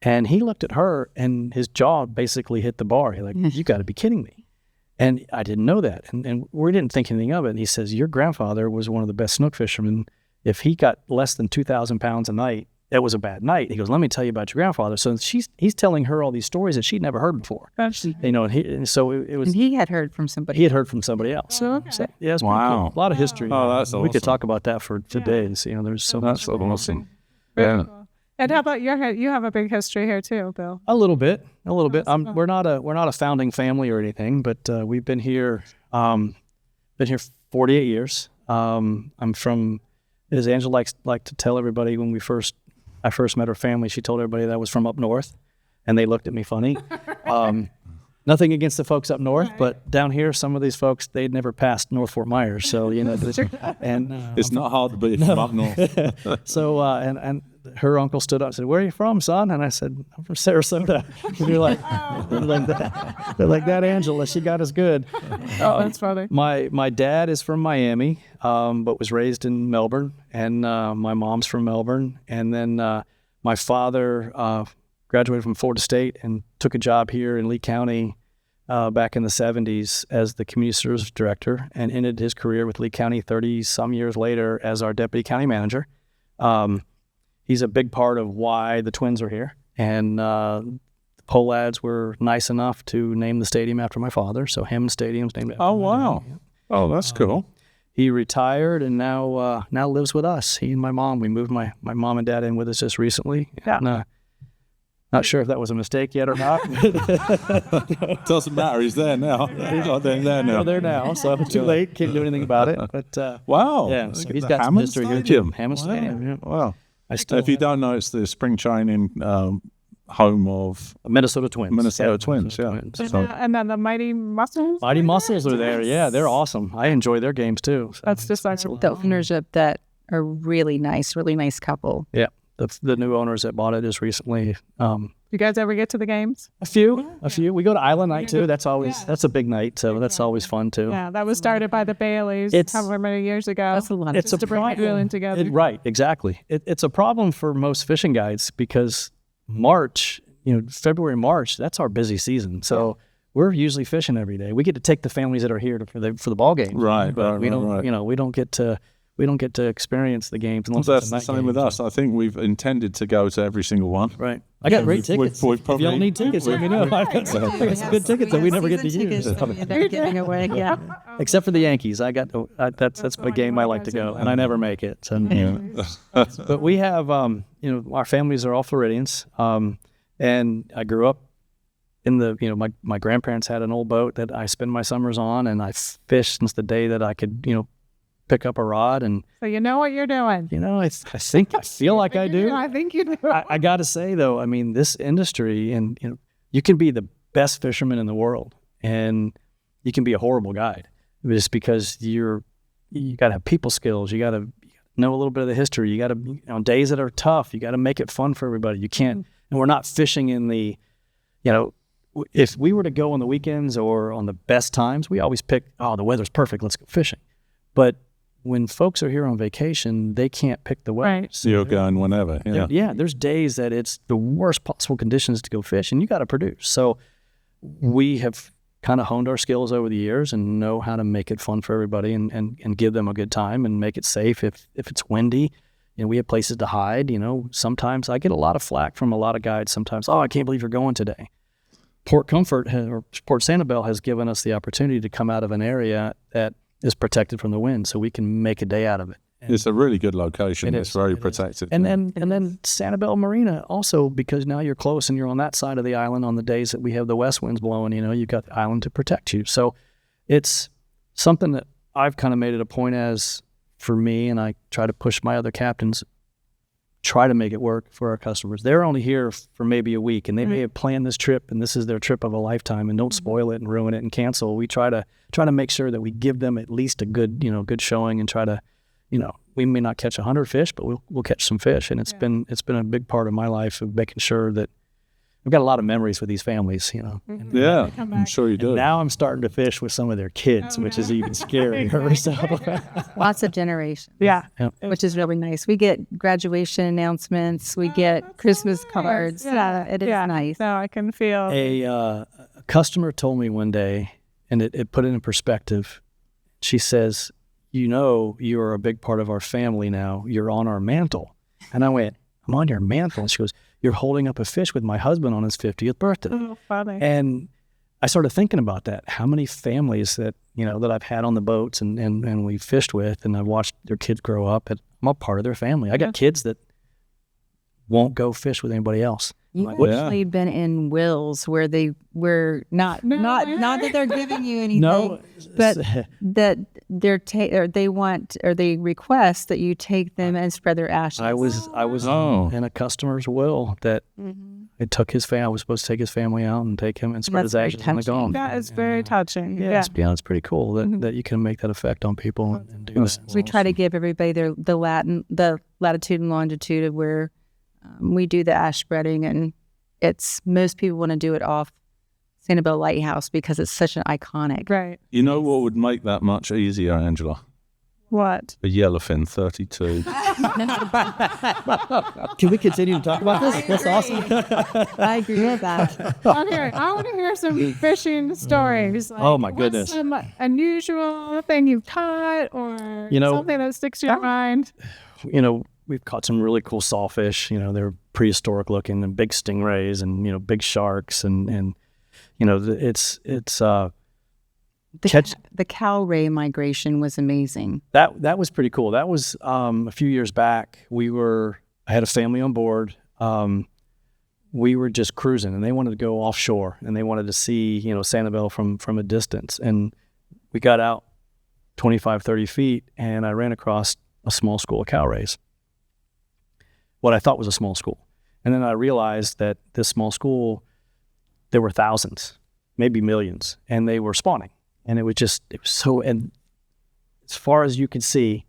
B: And he looked at her, and his jaw basically hit the bar. He's like, you got to be kidding me. And I didn't know that. And we didn't think anything of it. And he says, your grandfather was one of the best snook fishermen. If he got less than 2,000 pounds a night, that was a bad night. He goes, let me tell you about your grandfather. So he's telling her all these stories that she'd never heard before. And so it was.
E: And he had heard from somebody.
B: He had heard from somebody else.
C: Okay.
B: So, yeah, it's
F: Wow.
B: pretty cool. A lot of history.
F: Oh, that's
B: We could
F: awesome.
B: talk about that for days. There's so much.
F: That's awesome.
C: Very
F: Yeah.
C: cool. And how about you have a big history here too, Bill?
B: A little bit. We're not a founding family or anything, but we've been here 48 years. I'm from, as Angela like to tell everybody, when I first met her family, she told everybody that I was from up north, and they looked at me funny. Nothing against the folks up north, but down here, some of these folks, they'd never passed North Fort Myers, so and
F: It's not hard to be from up north.
B: so and her uncle stood up and said, "Where are you from, son?" And I said, "I'm from Sarasota." They're like that, Angela. She got us good.
C: Oh, that's funny.
B: My dad is from Miami, but was raised in Melbourne, and my mom's from Melbourne. And then my father graduated from Florida State and took a job here in Lee County back in the 70s as the community service director, and ended his career with Lee County 30-some years later as our deputy county manager. He's a big part of why the Twins are here. And the Polads were nice enough to name the stadium after my father, so Hammond Stadium's named after
F: Oh,
B: my
F: wow.
B: dad.
F: Oh, that's cool.
B: He retired and now lives with us. He and my mom. We moved my mom and dad in with us just recently.
C: Yeah.
B: And, not sure if that was a mistake yet or not.
F: Doesn't matter. He's there now. He's not there now.
B: We're there now, so I'm too late. Can't do anything about it. But
F: Wow.
B: yeah, so he's
F: The
B: got some
F: Hammond
B: history here
F: Stadium.
B: too. Hammond
F: Wow.
B: Stadium. Yeah.
F: Wow.
B: I still
F: If you don't know, it's the spring training home of
B: Minnesota Twins.
F: Minnesota
B: Yeah,
F: Twins. Yeah.
B: Twins.
F: So,
C: And then the Mighty Muscles.
B: Mighty Muscles are there. Yeah, they're awesome. I enjoy their games too. So.
C: That's just like
E: The ownership that are really nice couple.
B: Yeah, the new owners that bought it just recently.
C: You guys ever get to the games?
B: A few. We go to Island Night too. That's a big night, so that's always fun too.
C: Yeah, that was started by the Baileys however many years ago.
E: That's a lot.
B: It's
C: to bring everyone together.
B: Right, exactly. It's a problem for most fishing guides because March, February, March, that's our busy season. So we're usually fishing every day. We get to take the families that are here for the ball games.
F: Right,
B: but
F: right,
B: we don't.
F: right.
B: We don't get to experience the games.
F: Well, that's the same with us. I think we've intended to go to every single one.
B: Right. I got great tickets.
F: We've
B: If y'all need tickets, let me know. I've got some good tickets that we never get to use.
E: They're giving away. Yeah.
B: Except for the Yankees. That's my game I like to go, and I never make it. So, but we have, our families are all Floridians, and I grew up in my grandparents had an old boat that I spend my summers on, and I fished since the day that I could, pick up a rod. And
C: So you know what you're doing.
B: I feel like I do.
C: I think you do.
B: I got to say though, I mean, this industry, and you can be the best fisherman in the world, and you can be a horrible guide just because you got to have people skills. You got to know a little bit of the history. You got to, on days that are tough, you got to make it fun for everybody. You can't, and we're not fishing in the, if we were to go on the weekends or on the best times, we always pick, the weather's perfect, let's go fishing. But when folks are here on vacation, they can't pick the weather.
C: Right.
F: So you're going whenever. Yeah.
B: There's days that it's the worst possible conditions to go fish, and you got to produce. So we have kind of honed our skills over the years and know how to make it fun for everybody and give them a good time and make it safe. If it's windy, we have places to hide. Sometimes I get a lot of flack from a lot of guides. Sometimes, I can't believe you're going today. Port Sanibel has given us the opportunity to come out of an area that is protected from the wind, so we can make a day out of it. And
F: it's a really good location. It's very protected.
B: And then Sanibel Marina also, because now you're close and you're on that side of the island on the days that we have the west winds blowing, you've got the island to protect you. So it's something that I've kind of made it a point as for me, and I try to push my other captains, try to make it work for our customers. They're only here for maybe a week, and they may have planned this trip, and this is their trip of a lifetime, and don't spoil it and ruin it and cancel. We try to make sure that we give them at least a good, good showing, and try to, we may not catch 100 fish, but we'll catch some fish. And it's been a big part of my life of making sure that I've got a lot of memories with these families, And
F: Yeah, I'm sure you do.
B: now I'm starting to fish with some of their kids, which is even scarier. So
E: Lots of generations.
C: Yeah.
E: Which is really nice. We get graduation announcements. We get Christmas cards.
C: Yeah.
E: It is nice.
C: So I can feel.
B: a customer told me one day, and it put it in perspective. She says, you are a big part of our family now. You're on our mantle. And I went, I'm on your mantle. And she goes, you're holding up a fish with my husband on his 50th birthday.
C: Oh, funny.
B: And I started thinking about that. How many families that, that I've had on the boats and we fished with, and I've watched their kids grow up, and I'm a part of their family. I got kids that won't go fish with anybody else.
E: You've actually been in wills where they were not that they're giving you anything, but that they request that you take them and spread their ashes.
B: I was in a customer's will that it took his family. I was supposed to take his family out and take him and spread his ashes on the Gulf.
C: That is very touching.
B: Yeah, it's pretty cool that you can make that effect on people and do that.
E: We try to give everybody the latitude and longitude of where we do the ash spreading, and most people want to do it off Sanibel Lighthouse because it's such an iconic.
C: Right.
F: You know what would make that much easier, Angela?
C: What?
F: A yellowfin 32.
B: Can we continue to talk about this? That's awesome.
E: I agree with that.
C: Okay, I want to hear some fishing stories. Like,
B: Oh, my goodness.
C: What's some unusual thing you've caught, or something that sticks to your mind?
B: We've caught some really cool sawfish. They're prehistoric looking, and big stingrays, and big sharks, and it's
E: The cow ray migration was amazing.
B: That was pretty cool. That was a few years back. I had a family on board. We were just cruising, and they wanted to go offshore, and they wanted to see Sanibel from a distance. And we got out 25, 30 feet, and I ran across a small school of cow rays. What I thought was a small school. And then I realized that this small school, there were thousands, maybe millions, and they were spawning. And it was so, and as far as you could see,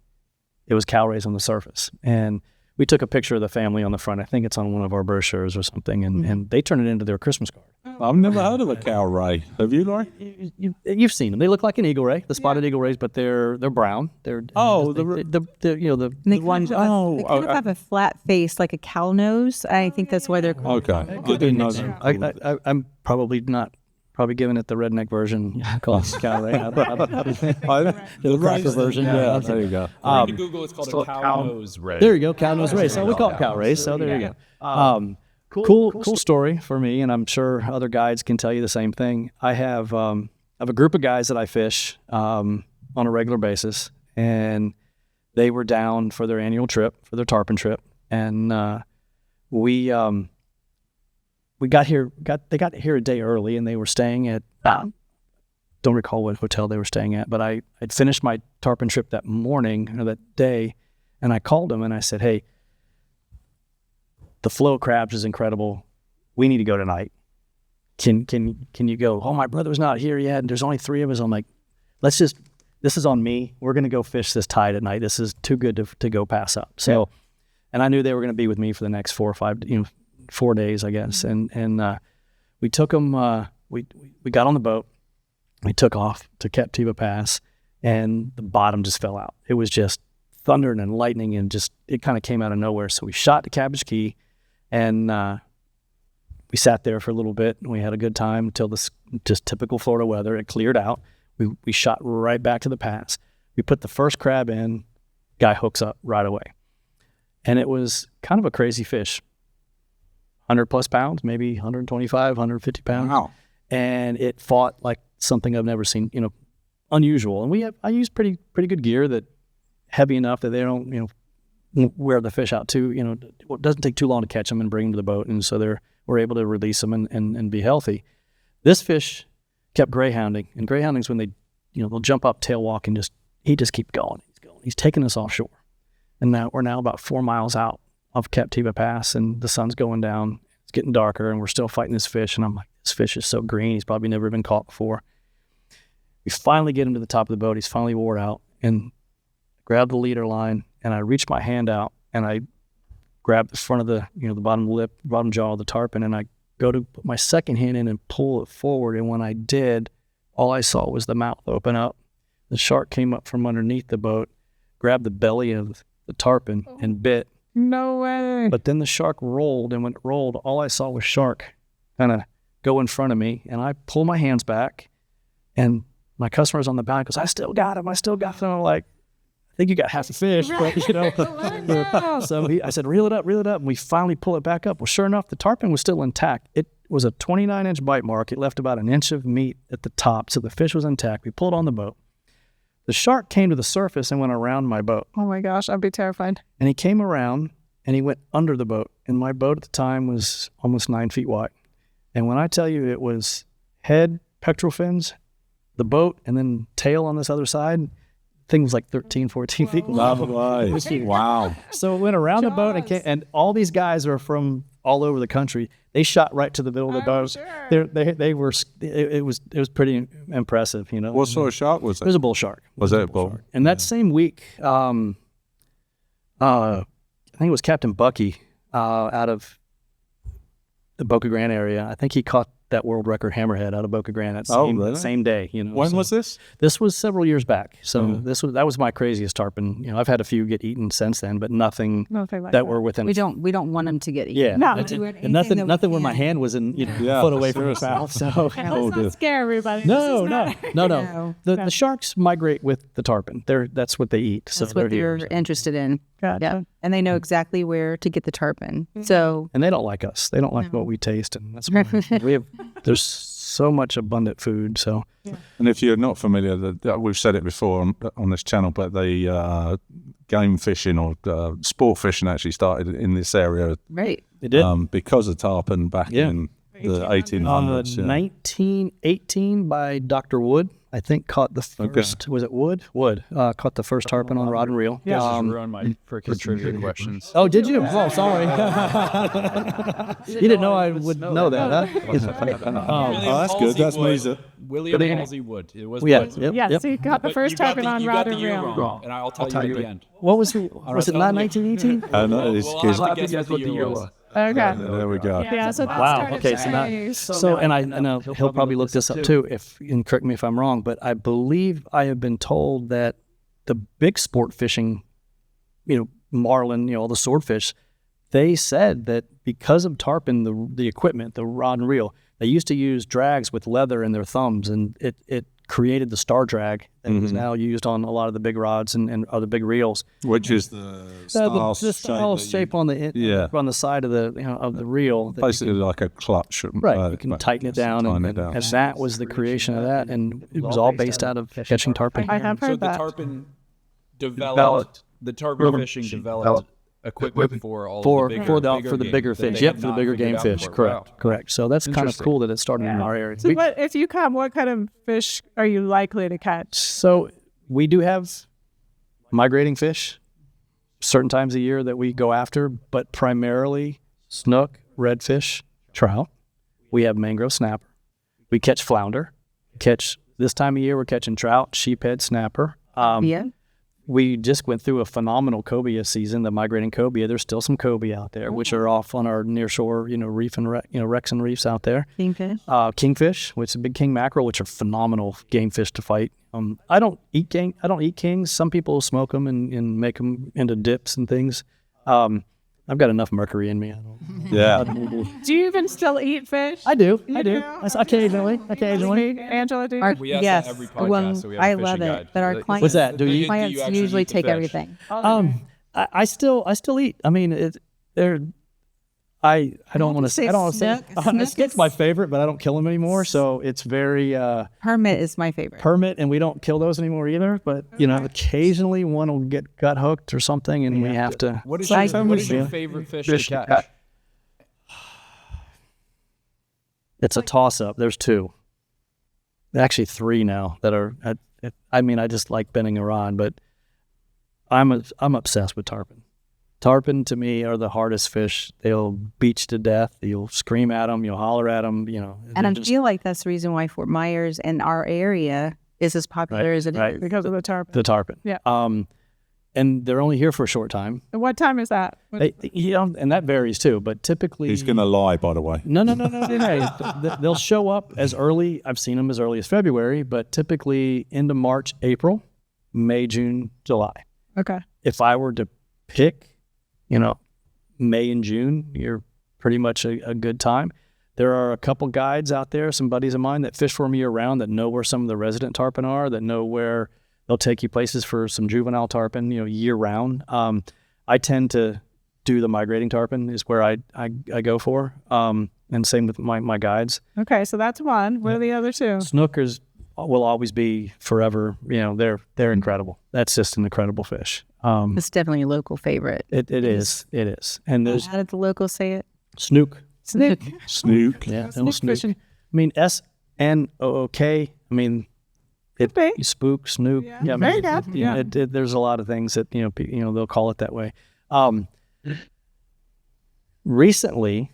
B: it was cow rays on the surface. And we took a picture of the family on the front. I think it's on one of our brochures or something, and they turned it into their Christmas card.
F: I've never heard of a cow ray. Have you, Laurie?
B: You've seen them. They look like an eagle ray, the spotted eagle rays, but they're brown. They're
E: And they kind of have a flat face like a cow nose. I think that's why they're called.
F: Okay. I didn't know that.
B: I'm probably giving it the redneck version. Called cow ray. The cracker version.
F: Yeah, there you go.
D: You can Google, it's called a cow nose ray.
B: There you go, cow nose ray. So we call it cow ray. So there you go. Cool story for me, and I'm sure other guides can tell you the same thing. I have a group of guys that I fish on a regular basis, and they were down for their annual trip, for their tarpon trip, and we got here a day early, and they were staying at don't recall what hotel they were staying at, but I'd finished my tarpon trip that morning or that day, and I called them and I said, hey, the flow of crabs is incredible. We need to go tonight. Can you go? Oh, my brother's not here yet, and there's only 3 of us. I'm like, this is on me. We're going to go fish this tide at night. This is too good to go pass up. So, and I knew they were going to be with me for the next 4 or 5, 4 days, I guess. And we took them, we got on the boat. We took off to Captiva Pass, and the bottom just fell out. It was just thundering and lightning, and it kind of came out of nowhere. So we shot to Cabbage Key, and we sat there for a little bit, and we had a good time until this just typical Florida weather. It cleared out. We shot right back to the pass. We put the first crab in, guy hooks up right away. And it was kind of a crazy fish. 100 plus pounds, maybe 125, 150 pounds.
F: Wow.
B: And it fought like something I've never seen, unusual. And I use pretty good gear that heavy enough that they don't, wear the fish out too. It doesn't take too long to catch them and bring them to the boat. And so we're able to release them and be healthy. This fish kept greyhounding, and greyhounding's when they, they'll jump up, tail walk, and he just keeps going. He's taking us offshore. And now we're about 4 miles out of Captiva Pass, and the sun's going down. It's getting darker, and we're still fighting this fish. And I'm like, this fish is so green. He's probably never been caught before. We finally get him to the top of the boat. He's finally wore out, and grab the leader line, and I reach my hand out, and I grab the front of the, the bottom lip, bottom jaw of the tarpon, and I go to put my second hand in and pull it forward. And when I did, all I saw was the mouth open up. The shark came up from underneath the boat, grabbed the belly of the tarpon and bit.
C: No way.
B: But then the shark rolled, and when it rolled, all I saw was shark kind of go in front of me, and I pull my hands back, and my customer's on the bow goes, I still got him. I'm like, I think you got half the fish, but So I said, reel it up. And we finally pull it back up. Well, sure enough, the tarpon was still intact. It was a 29-inch bite mark. It left about an inch of meat at the top. So the fish was intact. We pulled on the boat. The shark came to the surface and went around my boat.
C: Oh my gosh, I'd be terrified.
B: And he came around and he went under the boat. And my boat at the time was almost 9 feet wide. And when I tell you it was head, pectoral fins, the boat, and then tail on this other side, thing was like 13, 14 feet long.
F: Wow.
B: So it went around the boat and came, and all these guys are from all over the country. They shot right to the middle of the boat.
C: Sure.
B: They were. It was pretty impressive,
F: What sort of shark was it?
B: It was a bull shark.
F: Was it a bull?
B: Shark. And that same week, I think it was Captain Bucky out of the Boca Grande area. I think he caught that world record hammerhead out of Boca Grande that same day.
F: When was this?
B: This was several years back. So that was my craziest tarpon. I've had a few get eaten since then, but nothing
C: like
B: that were within.
E: We don't want them to get eaten.
B: Yeah,
C: No.
B: and nothing where my hand was in foot away from the mouth. So
C: Let's not scare everybody.
B: no.
E: No.
B: The sharks migrate with the tarpon. That's what they eat. So
E: That's what they're interested in.
C: Gotcha.
E: Yeah, and they know exactly where to get the tarpon. So
B: and they don't like us. They don't like what we taste, and that's why there's so much abundant food. So,
F: and if you're not familiar, we've said it before on this channel, but the game fishing or sport fishing actually started in this area.
E: right.
B: it did.
F: Because of tarpon back in the 1800s.
B: 1918 by Dr. Wood. I think caught the first. Was it Wood? Wood caught the first tarpon on rod and reel.
D: Yeah, just ruined my freaking trivia questions.
B: Oh, did you? Oh, sorry. You didn't know I would know that, huh?
F: Oh, that's good. That's me.
D: William Halsey Wood. It was
B: Yeah,
D: Wood.
B: yep,
C: Yes,
B: yep.
C: he got the
D: But
C: first
D: you got
C: tarpon
D: the-
C: on
D: you got
C: rod
D: the
C: and
D: year
C: reel.
D: wrong, and I'll tell you at the end.
B: What was it not 1918?
F: No, it's
D: We'll
F: good.
D: have to guess what the year was.
C: Okay.
F: There we go.
C: Yeah, so that
B: Wow.
C: started
B: Okay. So
C: today.
B: now, so and I know he'll probably look this up too. And correct me if I'm wrong, but I believe I have been told that the big sport fishing, marlin, all the swordfish, they said that because of tarpon, the equipment, the rod and reel, they used to use drags with leather in their thumbs, and it created the star drag that is now used on a lot of the big rods and other big reels.
F: Which is the style
B: The style shape on the side of the of the reel. That
F: basically like a clutch.
B: you can tighten it down, and that was the creation of that, and it was all based out of catching tarpon.
C: I have
D: So
C: heard
D: the
C: that.
D: tarpon developed. The tarpon fishing developed equipment for all
B: for
D: of the
B: bigger
D: game that
B: fish.
D: they
B: Yep,
D: had
B: for the
D: not
B: bigger
D: figured
B: game
D: out
B: fish.
D: before.
B: Correct,
D: Wow.
B: correct. So that's kind of
F: Interesting.
B: cool that it started in our area.
C: So if you come, what kind of fish are you likely to catch?
B: So we do have migrating fish certain times a year that we go after, but primarily snook, redfish, trout. We have mangrove snapper. We catch flounder. This time of year we're catching trout, sheephead, snapper.
E: Yeah.
B: We just went through a phenomenal cobia season, the migrating cobia. There's still some cobia out there, which are off on our nearshore, reef and wrecks and reefs out there.
E: Kingfish.
B: Kingfish, which is a big king mackerel, which are phenomenal game fish to fight. I don't eat kings. Some people smoke them and make them into dips and things. I've got enough mercury in me.
F: Yeah.
C: Do you even still eat fish?
B: I do.
C: do?
B: Occasionally.
C: Angela, do you?
E: Our,
D: We ask
E: yes.
D: that every podcast, so we have a
E: I
D: fishing
E: love
D: guide.
E: it. But our
D: Like,
E: clients,
B: What's that? Do you?
E: clients
D: actually
E: usually
D: eat the
E: take
D: fish?
E: everything.
B: I still eat. I mean, I don't want to say. I don't want to say.
E: snook
B: Snook's my favorite, but I don't kill them anymore. So it's very
E: Hermit is my favorite.
B: permit, and we don't kill those anymore either. But occasionally one will get gut hooked or something, and we have to.
D: What is
E: Like-
D: your favorite fish to catch?
B: It's a toss up. There's two, actually three now that are. I just like bending a rod, but I'm obsessed with tarpon. Tarpon to me are the hardest fish. They'll beat you to death. You'll scream at them. You'll holler at them.
E: And I feel like that's the reason why Fort Myers and our area is as popular as it is.
B: right.
C: Because of the tarpon.
B: The tarpon.
C: Yeah.
B: And they're only here for a short time.
C: And what time is that?
B: And that varies too. But typically,
F: He's going to lie, by the way.
B: No. They'll show up as early. I've seen them as early as February, but typically into March, April, May, June, July.
C: Okay.
B: If I were to pick, May and June, you're pretty much a good time. There are a couple guides out there, some buddies of mine that fish for me year round that know where some of the resident tarpon are, that know where they'll take you places for some juvenile tarpon, year round. I tend to do the migrating tarpon is where I go for, and same with my guides.
C: Okay, so that's one. What are the other two?
B: Snookers will always be forever. They're incredible. That's just an incredible fish.
E: It's definitely a local favorite.
B: It is. And there's
E: How did the locals say it?
B: snook.
C: Snook.
F: Snook.
B: Yeah,
C: Snook fishing.
B: I mean, SNOOK. I mean,
C: be.
B: you spook, snook.
C: Yeah.
B: I mean,
C: Very good. Yeah.
B: there's a lot of things that they'll call it that way. Recently,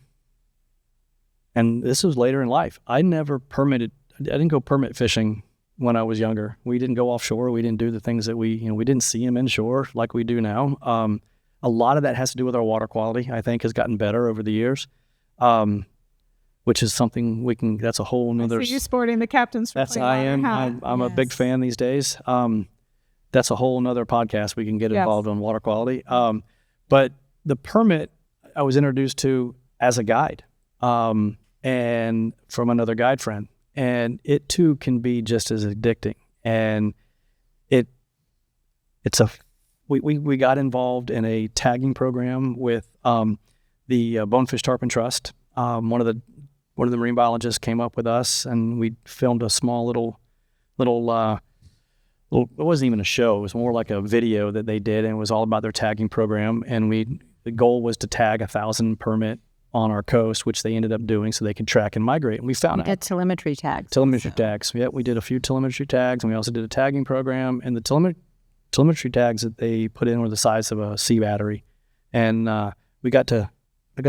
B: and this was later in life, I didn't go permit fishing when I was younger. We didn't go offshore. We didn't do the things that we didn't see them inshore like we do now. A lot of that has to do with our water quality. I think has gotten better over the years, which is something that's a whole nother.
C: So you sporting the captain's
B: I am. I'm a big fan these days. That's a whole nother podcast we can get involved on water quality. But the permit I was introduced to as a guide, and from another guide friend. And it too can be just as addicting. And we got involved in a tagging program with the Bonefish Tarpon Trust. One of the marine biologists came up with us, and we filmed a small little. It wasn't even a show. It was more like a video that they did, and it was all about their tagging program. And the goal was to tag 1,000 permit on our coast, which they ended up doing so they could track and migrate. And we found out.
E: Telemetry tags.
B: Telemetry tags. Yeah, we did a few telemetry tags, and we also did a tagging program. And the telemetry tags that they put in were the size of a sea battery. And I got to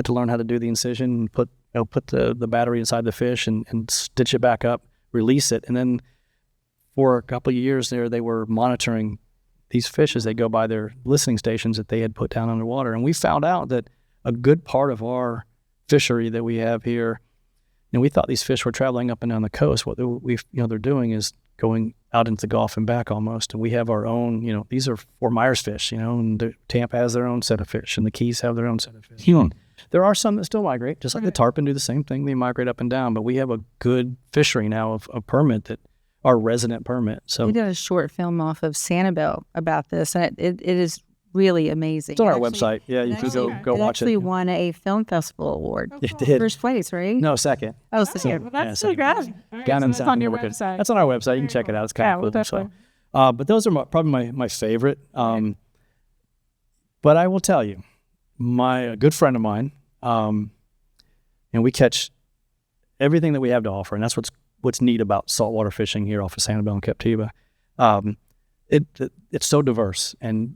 B: learn how to do the incision and put the battery inside the fish and stitch it back up release it. And then for a couple of years there, they were monitoring these fish as they go by their listening stations that they had put down underwater. And we found out that a good part of our fishery that we have here, we thought these fish were traveling up and down the coast. What they're doing is going out into the Gulf and back almost. And we have our own, these are Fort Myers fish, and Tampa has their own set of fish, and the Keys have their own set of fish. There are some that still migrate, just like the tarpon do the same thing. They migrate up and down, but we have a good fishery now of permit that our resident permit. So
E: we did a short film off of Sanibel about this, and it is really amazing.
B: It's on our website. Yeah, you can go watch it.
E: It actually won a film festival award.
B: It did.
E: First place, right?
B: No, second.
E: Oh, second.
C: Well, that's so good.
B: Down in
C: That's on your
B: South
C: website.
B: That's on our website. You can check it out. It's kind of cool.
C: definitely.
B: But those are probably my favorite. But I will tell you, a good friend of mine, and we catch everything that we have to offer, and that's what's neat about saltwater fishing here off of Sanibel and Captiva. It's so diverse, and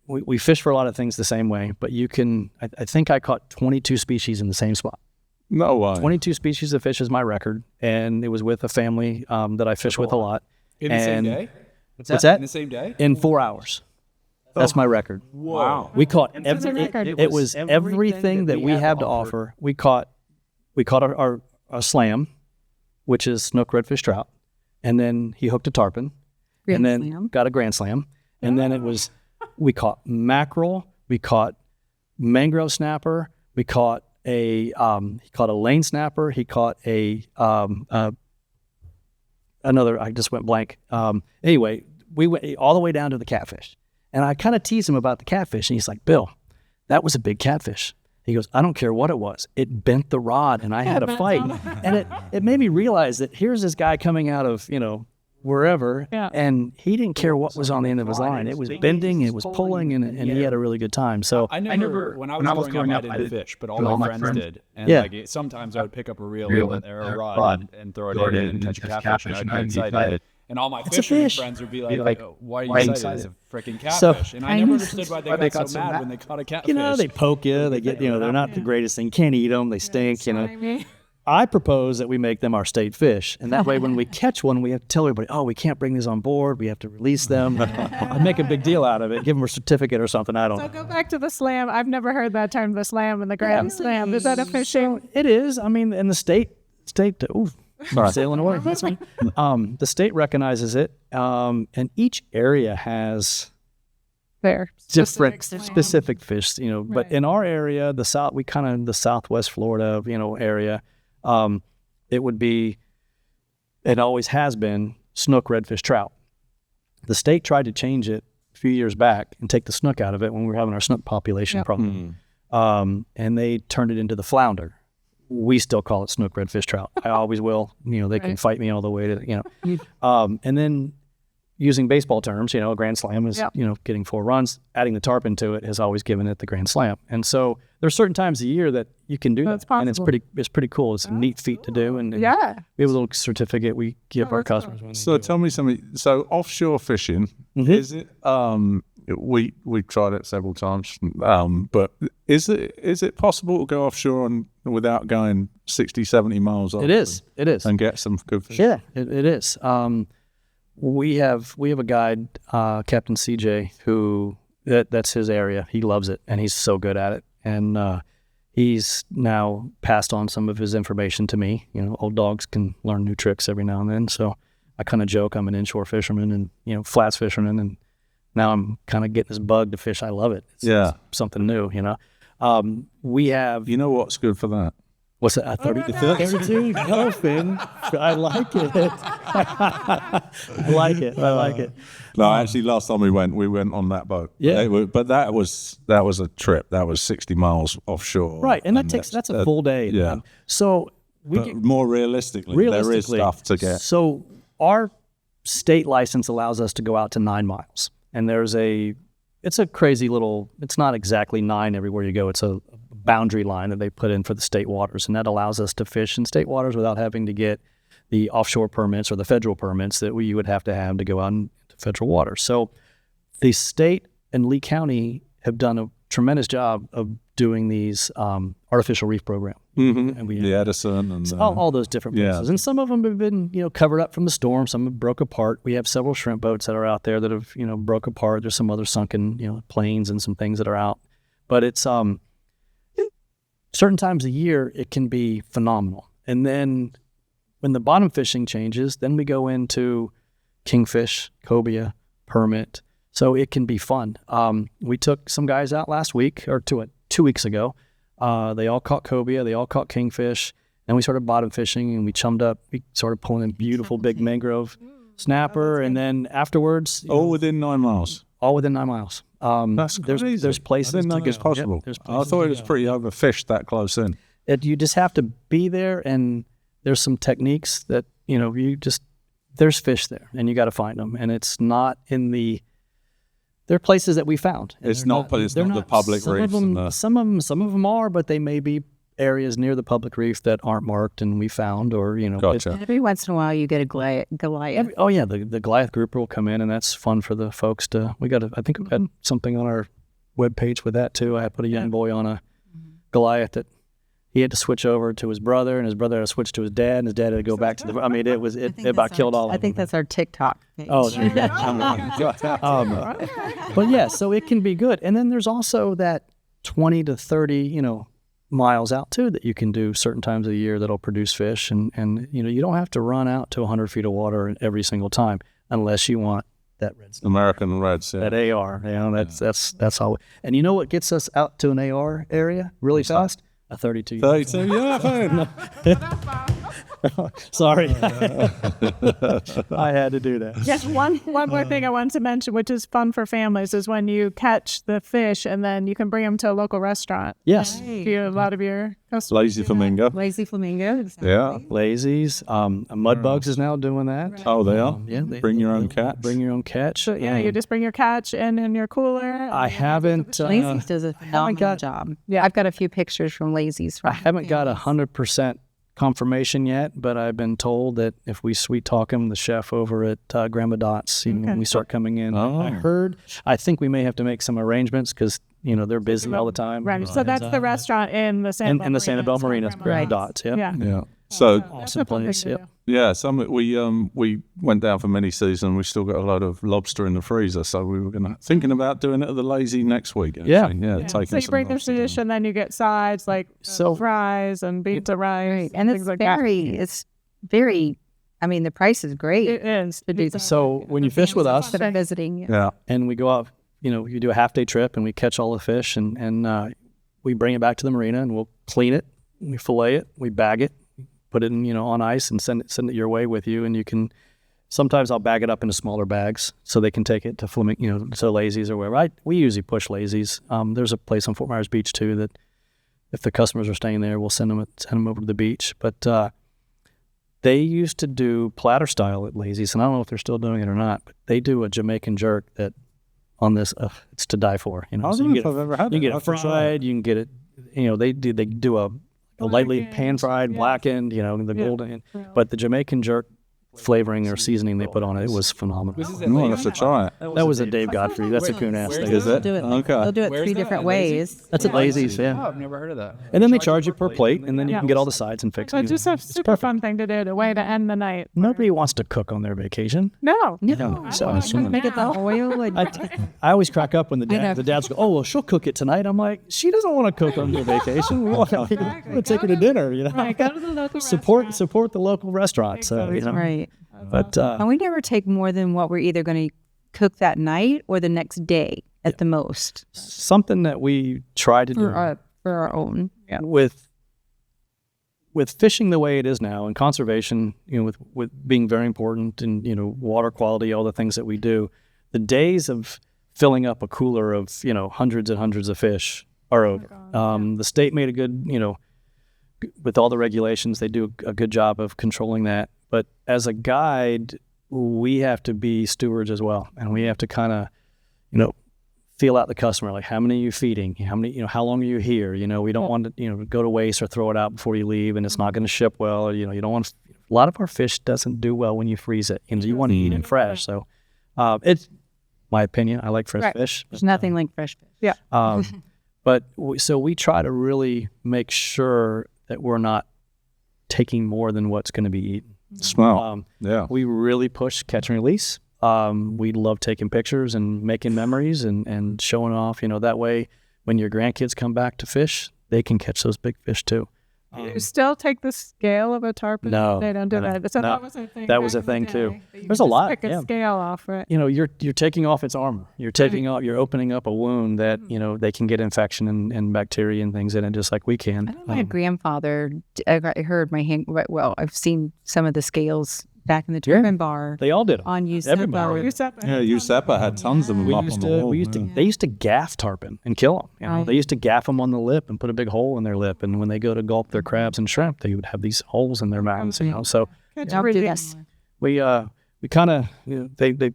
B: we fish for a lot of things the same way, but I think I caught 22 species in the same spot.
F: No way.
B: 22 species of fish is my record, and it was with a family that I fish with a lot.
D: In the same day?
B: What's that?
D: In the same day?
B: In 4 hours. That's my record.
D: Wow.
B: We caught
C: it
B: was everything that we have to offer. We caught our slam, which is snook redfish trout, and then he hooked a tarpon, and then got a grand slam, and then we caught mackerel, we caught mangrove snapper, we caught he caught a lane snapper, he caught another, I just went blank. Anyway, we went all the way down to the catfish. And I kind of teased him about the catfish, and he's like, Bill, that was a big catfish. He goes, I don't care what it was. It bent the rod, and I had a fight. And it made me realize that here's this guy coming out of, wherever, and he didn't care what was on the end of his line. It was bending, it was pulling, and he had a really good time. So
D: I never when I was growing up, I didn't fish, but all my friends did. And sometimes I would pick up a reel or a rod and throw it in and catch a catfish, and I'd be excited. And all my fisherman friends would be like, why are you excited? It's a freaking catfish. And I never understood why they got so mad when they caught a catfish.
B: They poke you, they get, they're not the greatest thing. Can't eat them, they stink, I propose that we make them our state fish, and that way when we catch one, we have to tell everybody, we can't bring these on board, we have to release them. I make a big deal out of it, give them a certificate or something, I don't know.
C: So go back to the slam. I've never heard that term, the slam and the grand slam. Is that a fishing?
B: It is. I mean, in the state, Illinois. That's me. The state recognizes it, and each area has different specific fish, But in our area, the Southwest Florida, area, it always has been snook redfish trout. The state tried to change it a few years back and take the snook out of it when we were having our snook population problem, and they turned it into the flounder. We still call it snook redfish trout. I always will. They can fight me all the way to and then using baseball terms, a grand slam is, getting 4 runs. Adding the tarpon to it has always given it the grand slam. And so there's certain times a year that you can do that. And it's pretty cool. It's a neat feat to do. And we have a little certificate we give our customers when they
F: So tell me something. So offshore fishing, is it, we've tried it several times, but is it possible to go offshore without going 60, 70 miles off?
B: It is.
F: And get some good fish?
B: Yeah, it is. We have a guide, Captain CJ, who that's his area. He loves it, and he's so good at it. And he's now passed on some of his information to me. Old dogs can learn new tricks every now and then. So I kind of joke I'm an inshore fisherman and flats fisherman, and now I'm kind of getting this bug to fish. I love it. It's something new. We have.
F: You know what's good for that?
B: What's that? 32 yellowfin. I like it. I like it.
F: No, actually, last time we went on that boat.
B: Yeah,
F: but that was a trip. That was 60 miles offshore.
B: Right, and that's a full day.
F: Yeah.
B: So
F: more realistically, there is stuff to get.
B: So our state license allows us to go out to 9 miles, and it's a crazy little. It's not exactly 9 everywhere you go. It's a boundary line that they put in for the state waters, and that allows us to fish in state waters without having to get the offshore permits or the federal permits that you would have to go out into federal waters. So the state and Lee County have done a tremendous job of doing these artificial reef program.
F: And the Edison and
B: all those different places. And some of them have been, covered up from the storm. Some have broke apart. We have several shrimp boats that are out there that have, broke apart. There's some other sunken, planes and some things that are out. But it's certain times a year, it can be phenomenal. And then when the bottom fishing changes, then we go into kingfish, cobia, permit. So it can be fun. We took some guys out last week, or 2 weeks ago. They all caught cobia, they all caught kingfish, and we started bottom fishing, and we chummed up. We started pulling in beautiful big mangrove snapper, and then afterwards...
F: all within 9 miles?
B: All within 9 miles.
F: That's crazy.
B: There's places
F: I didn't think it's possible.
B: Yep,
F: I thought it was pretty overfished that close in.
B: You just have to be there, and there's some techniques that, there's fish there, and you got to find them, and it's not in the... There are places that we found.
F: It's not the public reefs.
B: Some of them are, but they may be areas near the public reef that aren't marked and we found, or
F: Gotcha.
E: Every once in a while, you get a Goliath.
B: The Goliath grouper will come in, and that's fun for the folks to. I think we've got something on our webpage with that too. I put a young boy on a Goliath that he had to switch over to his brother, and his brother had to switch to his dad, and his dad had to go back to the. I mean, it about killed all of them.
E: I think that's our TikTok page.
B: Oh, there you go. But yeah, so it can be good. And then there's also that 20 to 30, miles out too that you can do certain times of the year that'll produce fish. And you don't have to run out to 100 feet of water every single time unless you want that red stuff.
F: American Reds, yeah.
B: That AR, that's all. And you know what gets us out to an AR area really fast? A 32.
F: 32, yeah, fine.
B: Sorry. I had to do that.
C: Yes, one more thing I wanted to mention, which is fun for families, is when you catch the fish and then you can bring them to a local restaurant.
B: Yes.
C: A lot of your customers.
F: Lazy Flamingo.
E: Lazy Flamingo. Exactly.
F: Yeah.
B: Lazy's. Mudbugs is now doing that.
F: Oh, they are?
B: Yeah.
F: Bring your own catch.
B: Bring your own catch.
C: So, you just bring your catch in your cooler.
B: I haven't.
E: Lazy's does a phenomenal job. Yeah, I've got a few pictures from Lazy's.
B: I haven't got 100% confirmation yet, but I've been told that if we sweet talk him, the chef over at Grandma Dot's, when we start coming in, I think we may have to make some arrangements because they're busy all the time.
C: Right. So that's the restaurant in the Sanibel
B: in the Sanibel Marina, Grandma Dot's. Yep.
F: Yeah. So
B: awesome place. Yep.
F: Yeah. We went down for mini season. We still got a load of lobster in the freezer, so we were thinking about doing it at the Lazy next week. Actually.
B: Yeah.
C: So you bring the fish and then you get sides like fries and beans of rice,
E: and
C: things like that.
E: It's very. I mean, the price is great.
C: It is to do that.
B: So when you fish with us,
E: that are visiting,
B: and we go out, you do a half-day trip and we catch all the fish and we bring it back to the marina and we'll clean it, we fillet it, we bag it, put it in, on ice and send it your way with you. And you can, sometimes I'll bag it up into smaller bags so they can take it to to Lazy's or wherever. We usually push Lazy's. There's a place on Fort Myers Beach too that if the customers are staying there, we'll send them over to the beach. But they used to do platter style at Lazy's, and I don't know if they're still doing it or not, but they do a Jamaican jerk that on this, it's to die for.
F: I don't know if I've ever had it.
B: You can get it fried, you can get it, they do a lightly pan fried, blackened, the golden, but the Jamaican jerk flavoring or seasoning they put on it was phenomenal.
F: I'll have to try it.
B: That was a Dave Godfrey. That's a Kuhn ass thing.
F: Is it?
E: They'll do it
D: Where's
E: 3
D: that?
E: different
D: At
E: ways.
B: That's at Lazy's,
D: Oh,
B: yeah.
D: I've never heard of that.
B: And then they charge you per plate, and then you can get all the sides and fix
C: So
B: it.
C: it's just a super fun thing to do, a way to end the night.
B: Nobody wants to cook on their vacation.
C: No.
B: So
E: Make it the oil.
B: I always crack up when the dads go, "Oh, well, she'll cook it tonight." I'm like, she doesn't want to cook on her vacation. We want to take her to dinner.
C: Right, go to the local
B: Support the local restaurant. So
E: Right.
B: But
E: And we never take more than what we're either going to cook that night or the next day at the most
B: something that we try to do
E: for our own. Yeah.
B: with fishing the way it is now and conservation, with being very important and water quality, all the things that we do, the days of filling up a cooler of hundreds and hundreds of fish are over. The state made a good with all the regulations, they do a good job of controlling that. But as a guide, we have to be stewards as well, and we have to kind of feel out the customer, like how many are you feeding, how long are you here, we don't want to go to waste or throw it out before you leave and it's not going to ship well, or you don't want a lot of our fish doesn't do well when you freeze it, you want to eat it fresh. So it's my opinion, I like fresh fish.
E: There's nothing like fresh fish.
C: Yeah.
B: But so we try to really make sure that we're not taking more than what's going to be eaten.
F: Smart. Yeah.
B: We really push catch and release. We love taking pictures and making memories and showing off. That way, when your grandkids come back to fish, they can catch those big fish too.
C: You still take the scale of a tarpon?
B: No,
C: They don't do that. So that was a thing.
B: That was
C: back
B: a thing
C: in the
B: too.
C: day, that you
B: There's a
C: just
B: lot.
C: Pick a scale off it.
B: You're taking off its armor. You're opening up a wound that they can get infection and bacteria and things in it, just like we can.
E: I know my grandfather. I heard my hand. Well, I've seen some of the scales back in the tarpon bar.
B: They all did them.
E: On
B: Everybody.
F: Usepa had tons of them up on the wall.
B: They used to gaff tarpon and kill them.
E: Right.
B: They used to gaff them on the lip and put a big hole in their lip. And when they go to gulp their crabs and shrimp, they would have these holes in their mouths. So
E: Don't do that.
B: we kind of they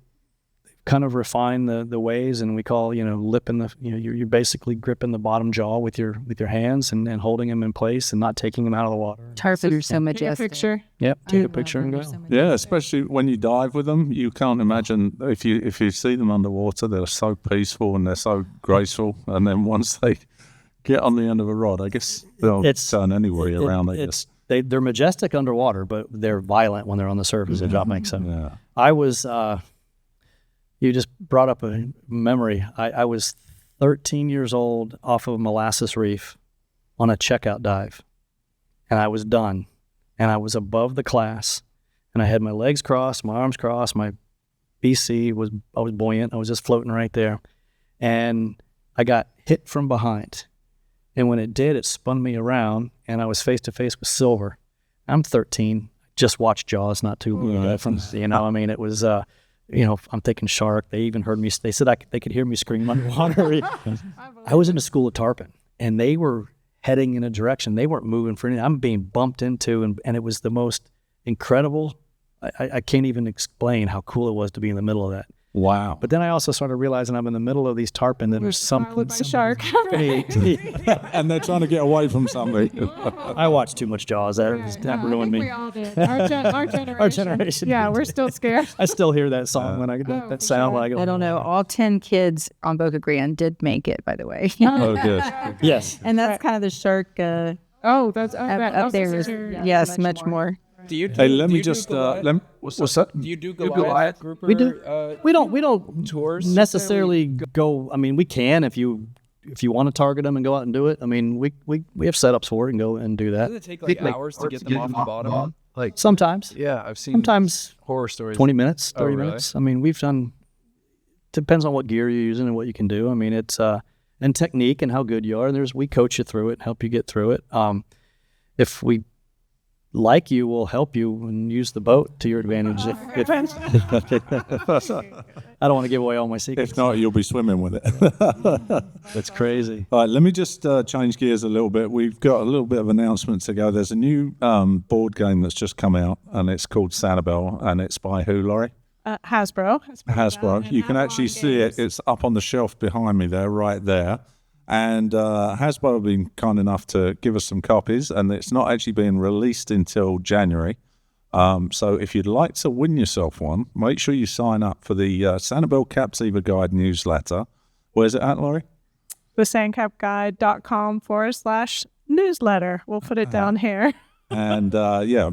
B: kind of refine the ways, and we call lip in the you're basically gripping the bottom jaw with your hands and holding them in place and not taking them out of the water.
E: Tarpon are so
C: Take a
E: majestic.
C: picture.
B: Yep, take a picture and go.
F: Yeah, especially when you dive with them, you can't imagine if you see them underwater, they're so peaceful and they're so graceful. And then once they get on the end of a rod, I guess they'll turn anywhere around.
B: They're majestic underwater, but they're violent when they're on the surface. If that makes sense.
F: Yeah.
B: I was. You just brought up a memory. I was 13 years old off of Molasses Reef on a checkout dive, and I was done, and I was above the class, and I had my legs crossed, my arms crossed, my BC I was buoyant. I was just floating right there, and I got hit from behind, and when it did, it spun me around, and I was face to face with silver. I'm 13. Just watched Jaws not too long from. It was. I'm thinking shark. They even heard me. They said they could hear me scream underwater. I was in a school of tarpon, and they were heading in a direction. They weren't moving for anything. I'm being bumped into, and it was the most incredible. I can't even explain how cool it was to be in the middle of that.
F: Wow.
B: But then I also started realizing I'm in the middle of these tarpon and there's something.
C: By shark.
F: And they're trying to get away from something.
B: I watched too much Jaws. That ruined me.
C: We all did. Our generation.
B: Our generation.
C: Yeah, we're still scared.
B: I still hear that song when I get that sound when I go.
E: I don't know. All 10 kids on Boca Grande did make it, by the way.
F: Oh, good.
B: Yes.
E: And that's kind of the shark
C: That's
E: up there. Yes, much more.
F: Hey, let me just. What's that?
D: Do you do Goliath grouper?
B: We do. We don't
D: tours
B: necessarily go. I mean, we can if you want to target them and go out and do it. I mean, we have setups for it and go and do that.
D: Does it take hours to get them off the bottom?
B: Sometimes.
D: Yeah, I've seen
B: sometimes
D: horror stories.
B: 20 minutes, 30
D: really?
B: minutes. I mean, we've done. Depends on what gear you're using and what you can do. I mean, it's and technique and how good you are. And we coach you through it and help you get through it. If we like you, we'll help you and use the boat to your advantage. I don't want to give away all my secrets.
F: If not, you'll be swimming with it.
B: That's crazy.
F: All right, let me just change gears a little bit. We've got a little bit of announcements to go. There's a new board game that's just come out, and it's called Sanibel, and it's by who, Laurie?
C: Hasbro.
F: Hasbro. You can actually see it. It's up on the shelf behind me there, right there. And Hasbro have been kind enough to give us some copies, and it's not actually being released until January. So if you'd like to win yourself one, make sure you sign up for the Sanibel Captiva Guide newsletter. Where's it at, Laurie?
C: thesandcapguide.com/newsletter. We'll put it down here.
F: And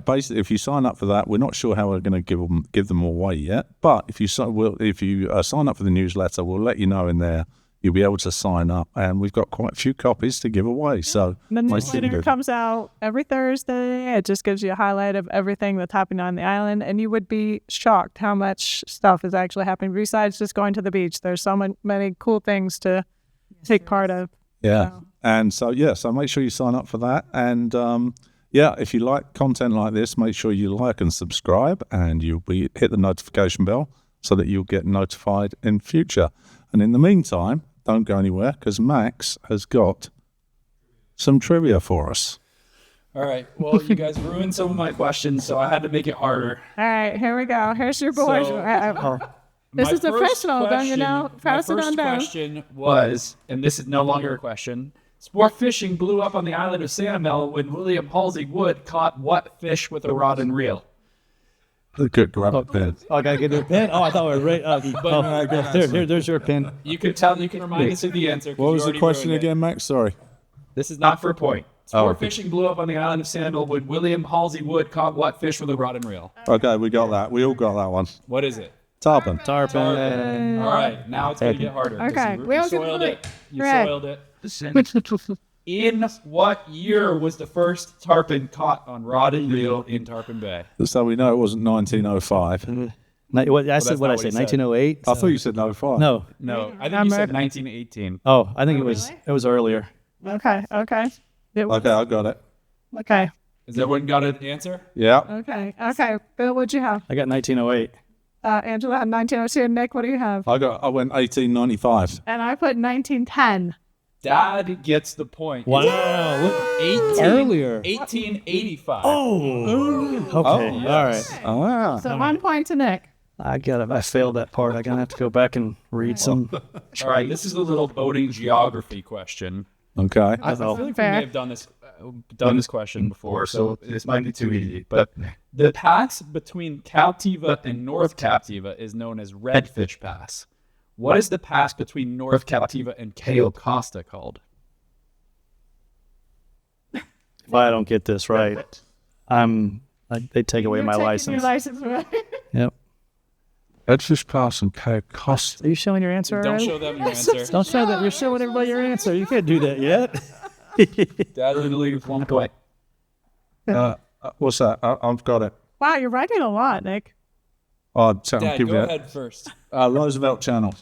F: basically, if you sign up for that, we're not sure how we're going to give them away yet. But if you sign up for the newsletter, we'll let you know in there. You'll be able to sign up, and we've got quite a few copies to give away. So
C: the newsletter comes out every Thursday. It just gives you a highlight of everything that's happening on the island, and you would be shocked how much stuff is actually happening besides just going to the beach. There's so many cool things to take part of.
F: Yeah, and so make sure you sign up for that. And if you like content like this, make sure you like and subscribe, and hit the notification bell so that you'll get notified in future. And in the meantime, don't go anywhere because Max has got some trivia for us.
D: All right. Well, you guys ruined some of my questions, so I had to make it harder.
C: All right, here we go. Here's your boy. This is professional, don't you know? Pass it on down.
D: My first question was, and this is no longer a question, sport fishing blew up on the island of Sanibel when William Halsey Wood caught what fish with a rod and reel?
F: Good, grab a pen.
B: Oh, I gotta get a pen. Oh, I thought we were right. There's your pen.
D: You can tell. You can remind us of the answer. 'cause
F: What
D: you
F: was the
D: already
F: question
D: ruined it.
F: again, Max? Sorry.
D: This is not for a point. Sport fishing blew up on the island of Sanibel when William Halsey Wood caught what fish with a rod and reel?
F: Okay, we got that. We all got that one.
D: What is it?
F: Tarpon.
B: Tarpon.
D: All right, now it's going to get harder. 'cause
C: Okay,
D: You,
C: we
D: you
C: all get
D: soiled
C: the
D: it. You
C: right.
D: soiled it. In what year was the first tarpon caught on rod and reel in Tarpon Bay?
F: So we know it wasn't 1905.
B: What I said?
D: that's
B: What
D: not
B: I
D: what he
B: said?
D: said.
B: 1908.
F: I thought you said 05.
B: No.
D: No, I think you said 1918.
B: Oh, I think it was earlier.
C: Okay. Okay.
F: Okay, I got it.
C: Okay.
D: Has everyone got an answer?
F: Yeah.
C: Okay. Okay. Bill, what'd you have?
B: I got 1908.
C: Angela had 1902. Nick, what do you have?
F: I went 1895.
C: And I put 1910.
D: Dad gets the point.
B: Wow.
D: 1885.
B: Okay.
F: Oh,
B: All right.
F: Ah.
C: So 1 point to Nick.
B: I failed that part. I'm gonna have to go back and read some.
D: All right, this is a little boating geography question.
F: Okay.
D: I feel like we
C: Fair.
D: may have done this question before, so this might be too easy. But the pass between Captiva and North Captiva is known as Redfish Pass. What is the pass between North Captiva and Cayo Costa called?
B: If I don't get this right, they take away my
C: You're taking
B: license.
C: Your license away.
B: Yep.
F: Edfish Pass and Cape Costa.
B: Are you showing your answer
D: Don't
B: already?
D: show them your answer.
B: Don't show that. You're showing everybody your answer. You can't do that yet.
D: Dad literally with 1 point.
F: What's that? I've got it.
C: Wow, you're writing a lot, Nick.
F: I'll
D: Dad,
F: give
D: go
F: you
D: ahead first.
F: Roosevelt Channel.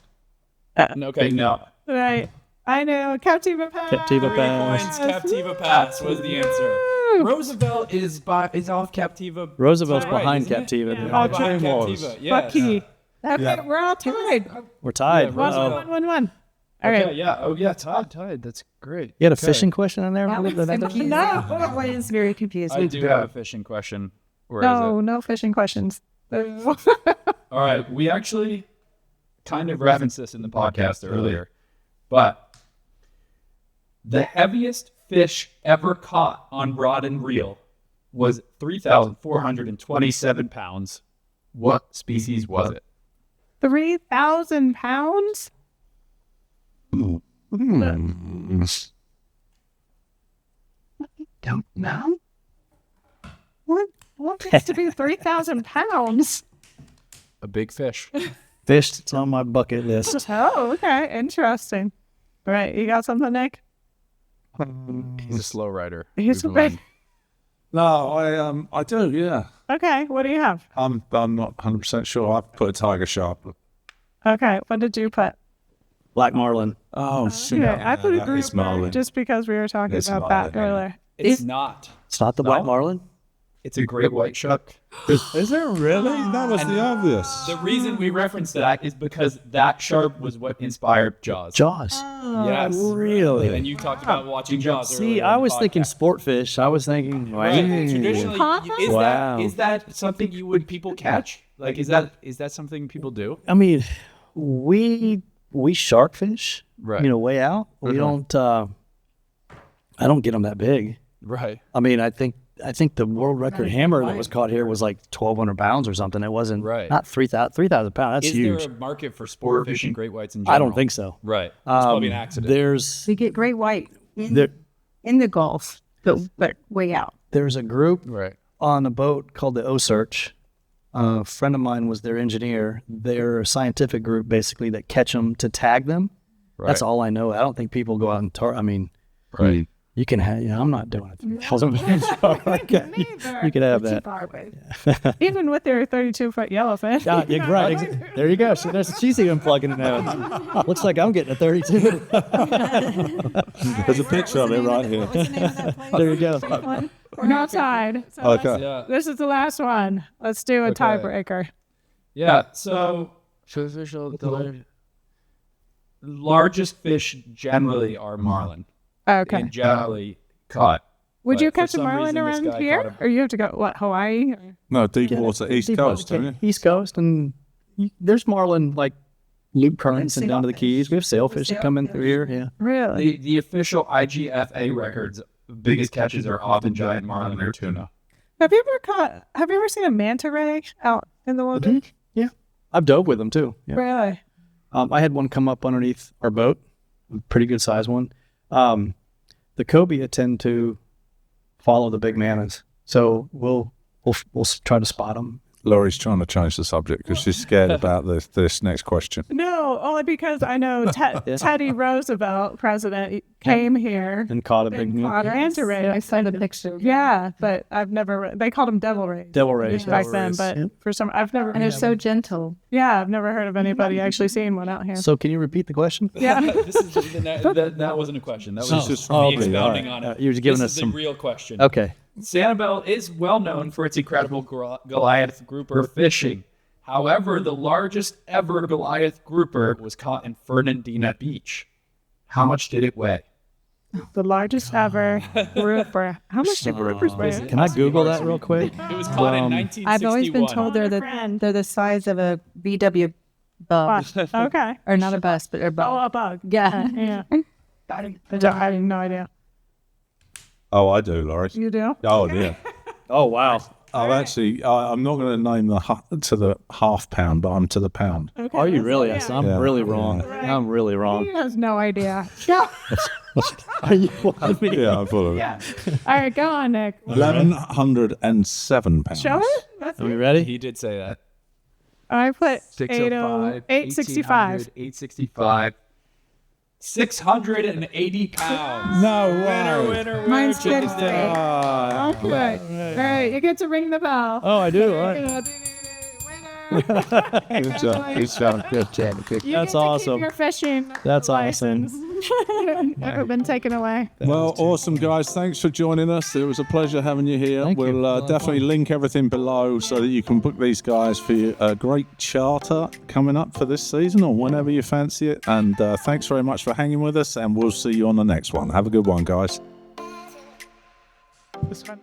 D: Okay, no.
C: Right. I know. Captiva Pass.
B: Captiva
D: 3
B: Pass.
D: points. Captiva Pass was the answer. Roosevelt is off Captiva.
B: Roosevelt's
D: to the right,
B: behind
D: isn't it?
B: Captiva.
D: Yeah,
C: Oh,
D: behind
F: was.
D: Captiva. Yes.
C: Bucky. Okay, we're all tied.
B: We're tied.
D: Yeah, Roosevelt.
C: 1-1-1-1. All
D: Okay,
C: right.
D: yeah. Oh, yeah. Tied. That's great.
B: You had a fishing question in there?
E: That was confusing.
C: No.
E: That was very
D: I
E: confusing.
D: do have a fishing question. Where is
C: No, no fishing questions.
D: it? All right. We actually kind of referenced this in the podcast earlier, but the heaviest fish ever caught on rod and reel was 3,427 pounds. What species was it?
C: 3,000 pounds?
E: Don't know.
C: What gets to be 3,000 pounds?
D: A big fish.
B: Fish, it's on my bucket list.
C: Oh, okay. Interesting. All right. You got something, Nick?
D: He's a slow rider.
C: He's
D: We've
C: a big.
D: learned.
F: No, I do, yeah.
C: Okay. What do you have?
F: I'm not 100% sure. I put a tiger sharp.
C: Okay. What did you put?
B: Black marlin.
F: Oh, shit.
C: Okay. I put a
F: That
C: group
F: is marlin.
C: just because we were talking
F: It's
C: about that
F: marlin.
C: earlier.
D: It's not.
B: It's not the black marlin?
D: It's a great white shark.
F: Is it really? That was the obvious.
D: The reason we referenced that is because that shark was what inspired Jaws.
B: Jaws.
D: Yes.
B: Really?
D: And you talked about watching Jaws earlier
B: See,
D: in
B: I
D: the
B: was thinking
D: podcast.
B: sport fish. I was thinking,
D: Right.
B: wow.
D: Traditionally,
B: Wow.
D: is that something people catch? Like, is that something people do?
B: I mean, we shark fish,
D: Right.
B: way out. We don't, I don't get them that big.
D: Right.
B: I mean, I think the world record hammer that was caught here was like 1,200 pounds or something. It wasn't
D: Right.
B: not 3,000 pounds. That's
D: Is
B: huge.
D: there a market for sport fishing great whites in general?
B: I don't think so.
D: Right. It's probably an accident.
B: There's
E: We get great white in,
B: there,
E: in the Gulf, but way out.
B: there's a group
D: Right.
B: on a boat called the O-Search. A friend of mine was their engineer. They're a scientific group basically that catch them to tag them.
D: Right.
B: That's all I know. I don't think people go out and I mean,
D: Right.
B: you can have. I'm not doing it. You can have that.
C: Even with their 32-foot yellowfin.
B: Yeah, you're right. There you go. So she's even plugging it out. Looks like I'm getting a 32.
F: There's a picture of it right here.
B: There you go.
C: We're not tied. So
F: Okay.
D: Yeah.
C: this is the last one. Let's do a
D: Okay.
C: tiebreaker.
D: Yeah. So, the largest fish generally are marlin.
C: Okay.
D: And generally caught.
C: Would
D: but
C: you
D: for
C: catch a
D: some
C: marlin
D: reason, this
C: around
D: guy
C: here?
D: caught him.
C: Or you have to go, Hawaii? Or?
F: No, deep water, East Coast, don't you?
B: East Coast, and there's marlin like loop currents and down to the Keys. We have sailfish that come in through here. Yeah.
C: Really?
D: The official IGFA records, biggest catches are often giant marlin or tuna.
C: Have you ever seen a manta ray out in the water?
B: Yeah. I've dove with them too. Yeah.
C: Really?
B: I had one come up underneath our boat, a pretty good size one. The cobia tend to follow the big mantas, so we'll try to spot them.
F: Laurie's trying to change the subject because she's scared about this next question.
C: No, only because I know Teddy Roosevelt, president, came here
B: And caught a big
C: manta ray.
E: I saw the picture.
C: Yeah, but I've never. They called them devil rays.
B: Devil rays.
C: Back then, but for some, I've never.
E: And they're so gentle.
C: Yeah, I've never heard of anybody actually seeing one out here.
B: So can you repeat the question?
C: Yeah.
D: That wasn't a question. That was just
B: Oh,
D: me
B: okay.
D: expounding
B: All
D: on
B: right.
D: it.
B: You're giving
D: This
B: us
D: is
B: some.
D: the real question.
B: Okay.
G: Sanibel is well known for its incredible Goliath grouper fishing. However, the largest ever Goliath grouper was caught in Fernandina Beach. How much did it weigh?
C: The largest ever grouper. How much do groupers weigh?
B: Can I Google that real quick?
D: It was caught in 1961.
E: I've always been told they're the size of a VW bug.
C: Okay.
E: Or not a bus, but a bug.
C: Oh, a bug.
E: Yeah.
C: Yeah. I have no idea.
F: Oh, I do, Laurie.
C: You do?
F: Oh, yeah.
B: Oh wow.
F: I'm not going to name to the half pound, but I'm to the pound.
C: Okay,
B: Are you
C: that's-
B: really?
C: yeah.
B: Yes, I'm
F: Yeah.
B: really wrong.
C: Right.
B: I'm really wrong.
C: He has no idea.
B: Are you? I mean,
F: Yeah, I'm full of it.
C: All right, go on, Nick.
F: 1,107 pounds.
C: Show it. That's
B: Are we ready?
D: He did say that.
C: I put
G: 605,
C: 865.
G: 865. 680 pounds.
F: No way.
D: Winner,
E: Mine's
D: chicken
E: good.
D: dinner.
C: Okay. All right, you get to ring the bell.
B: Oh, I do. All right.
C: Winner.
F: Good job. Good job. Good job.
C: You
B: That's
C: get to
B: awesome.
C: Keep your fishing
B: That's awesome.
C: license. Never been taken away.
F: Well, awesome, guys. Thanks for joining us. It was a pleasure having you here.
B: Thank you.
F: We'll definitely link everything below so that you can book these guys for a great charter coming up for this season or whenever you fancy it. And thanks very much for hanging with us, and we'll see you on the next one. Have a good one, guys.
C: This one.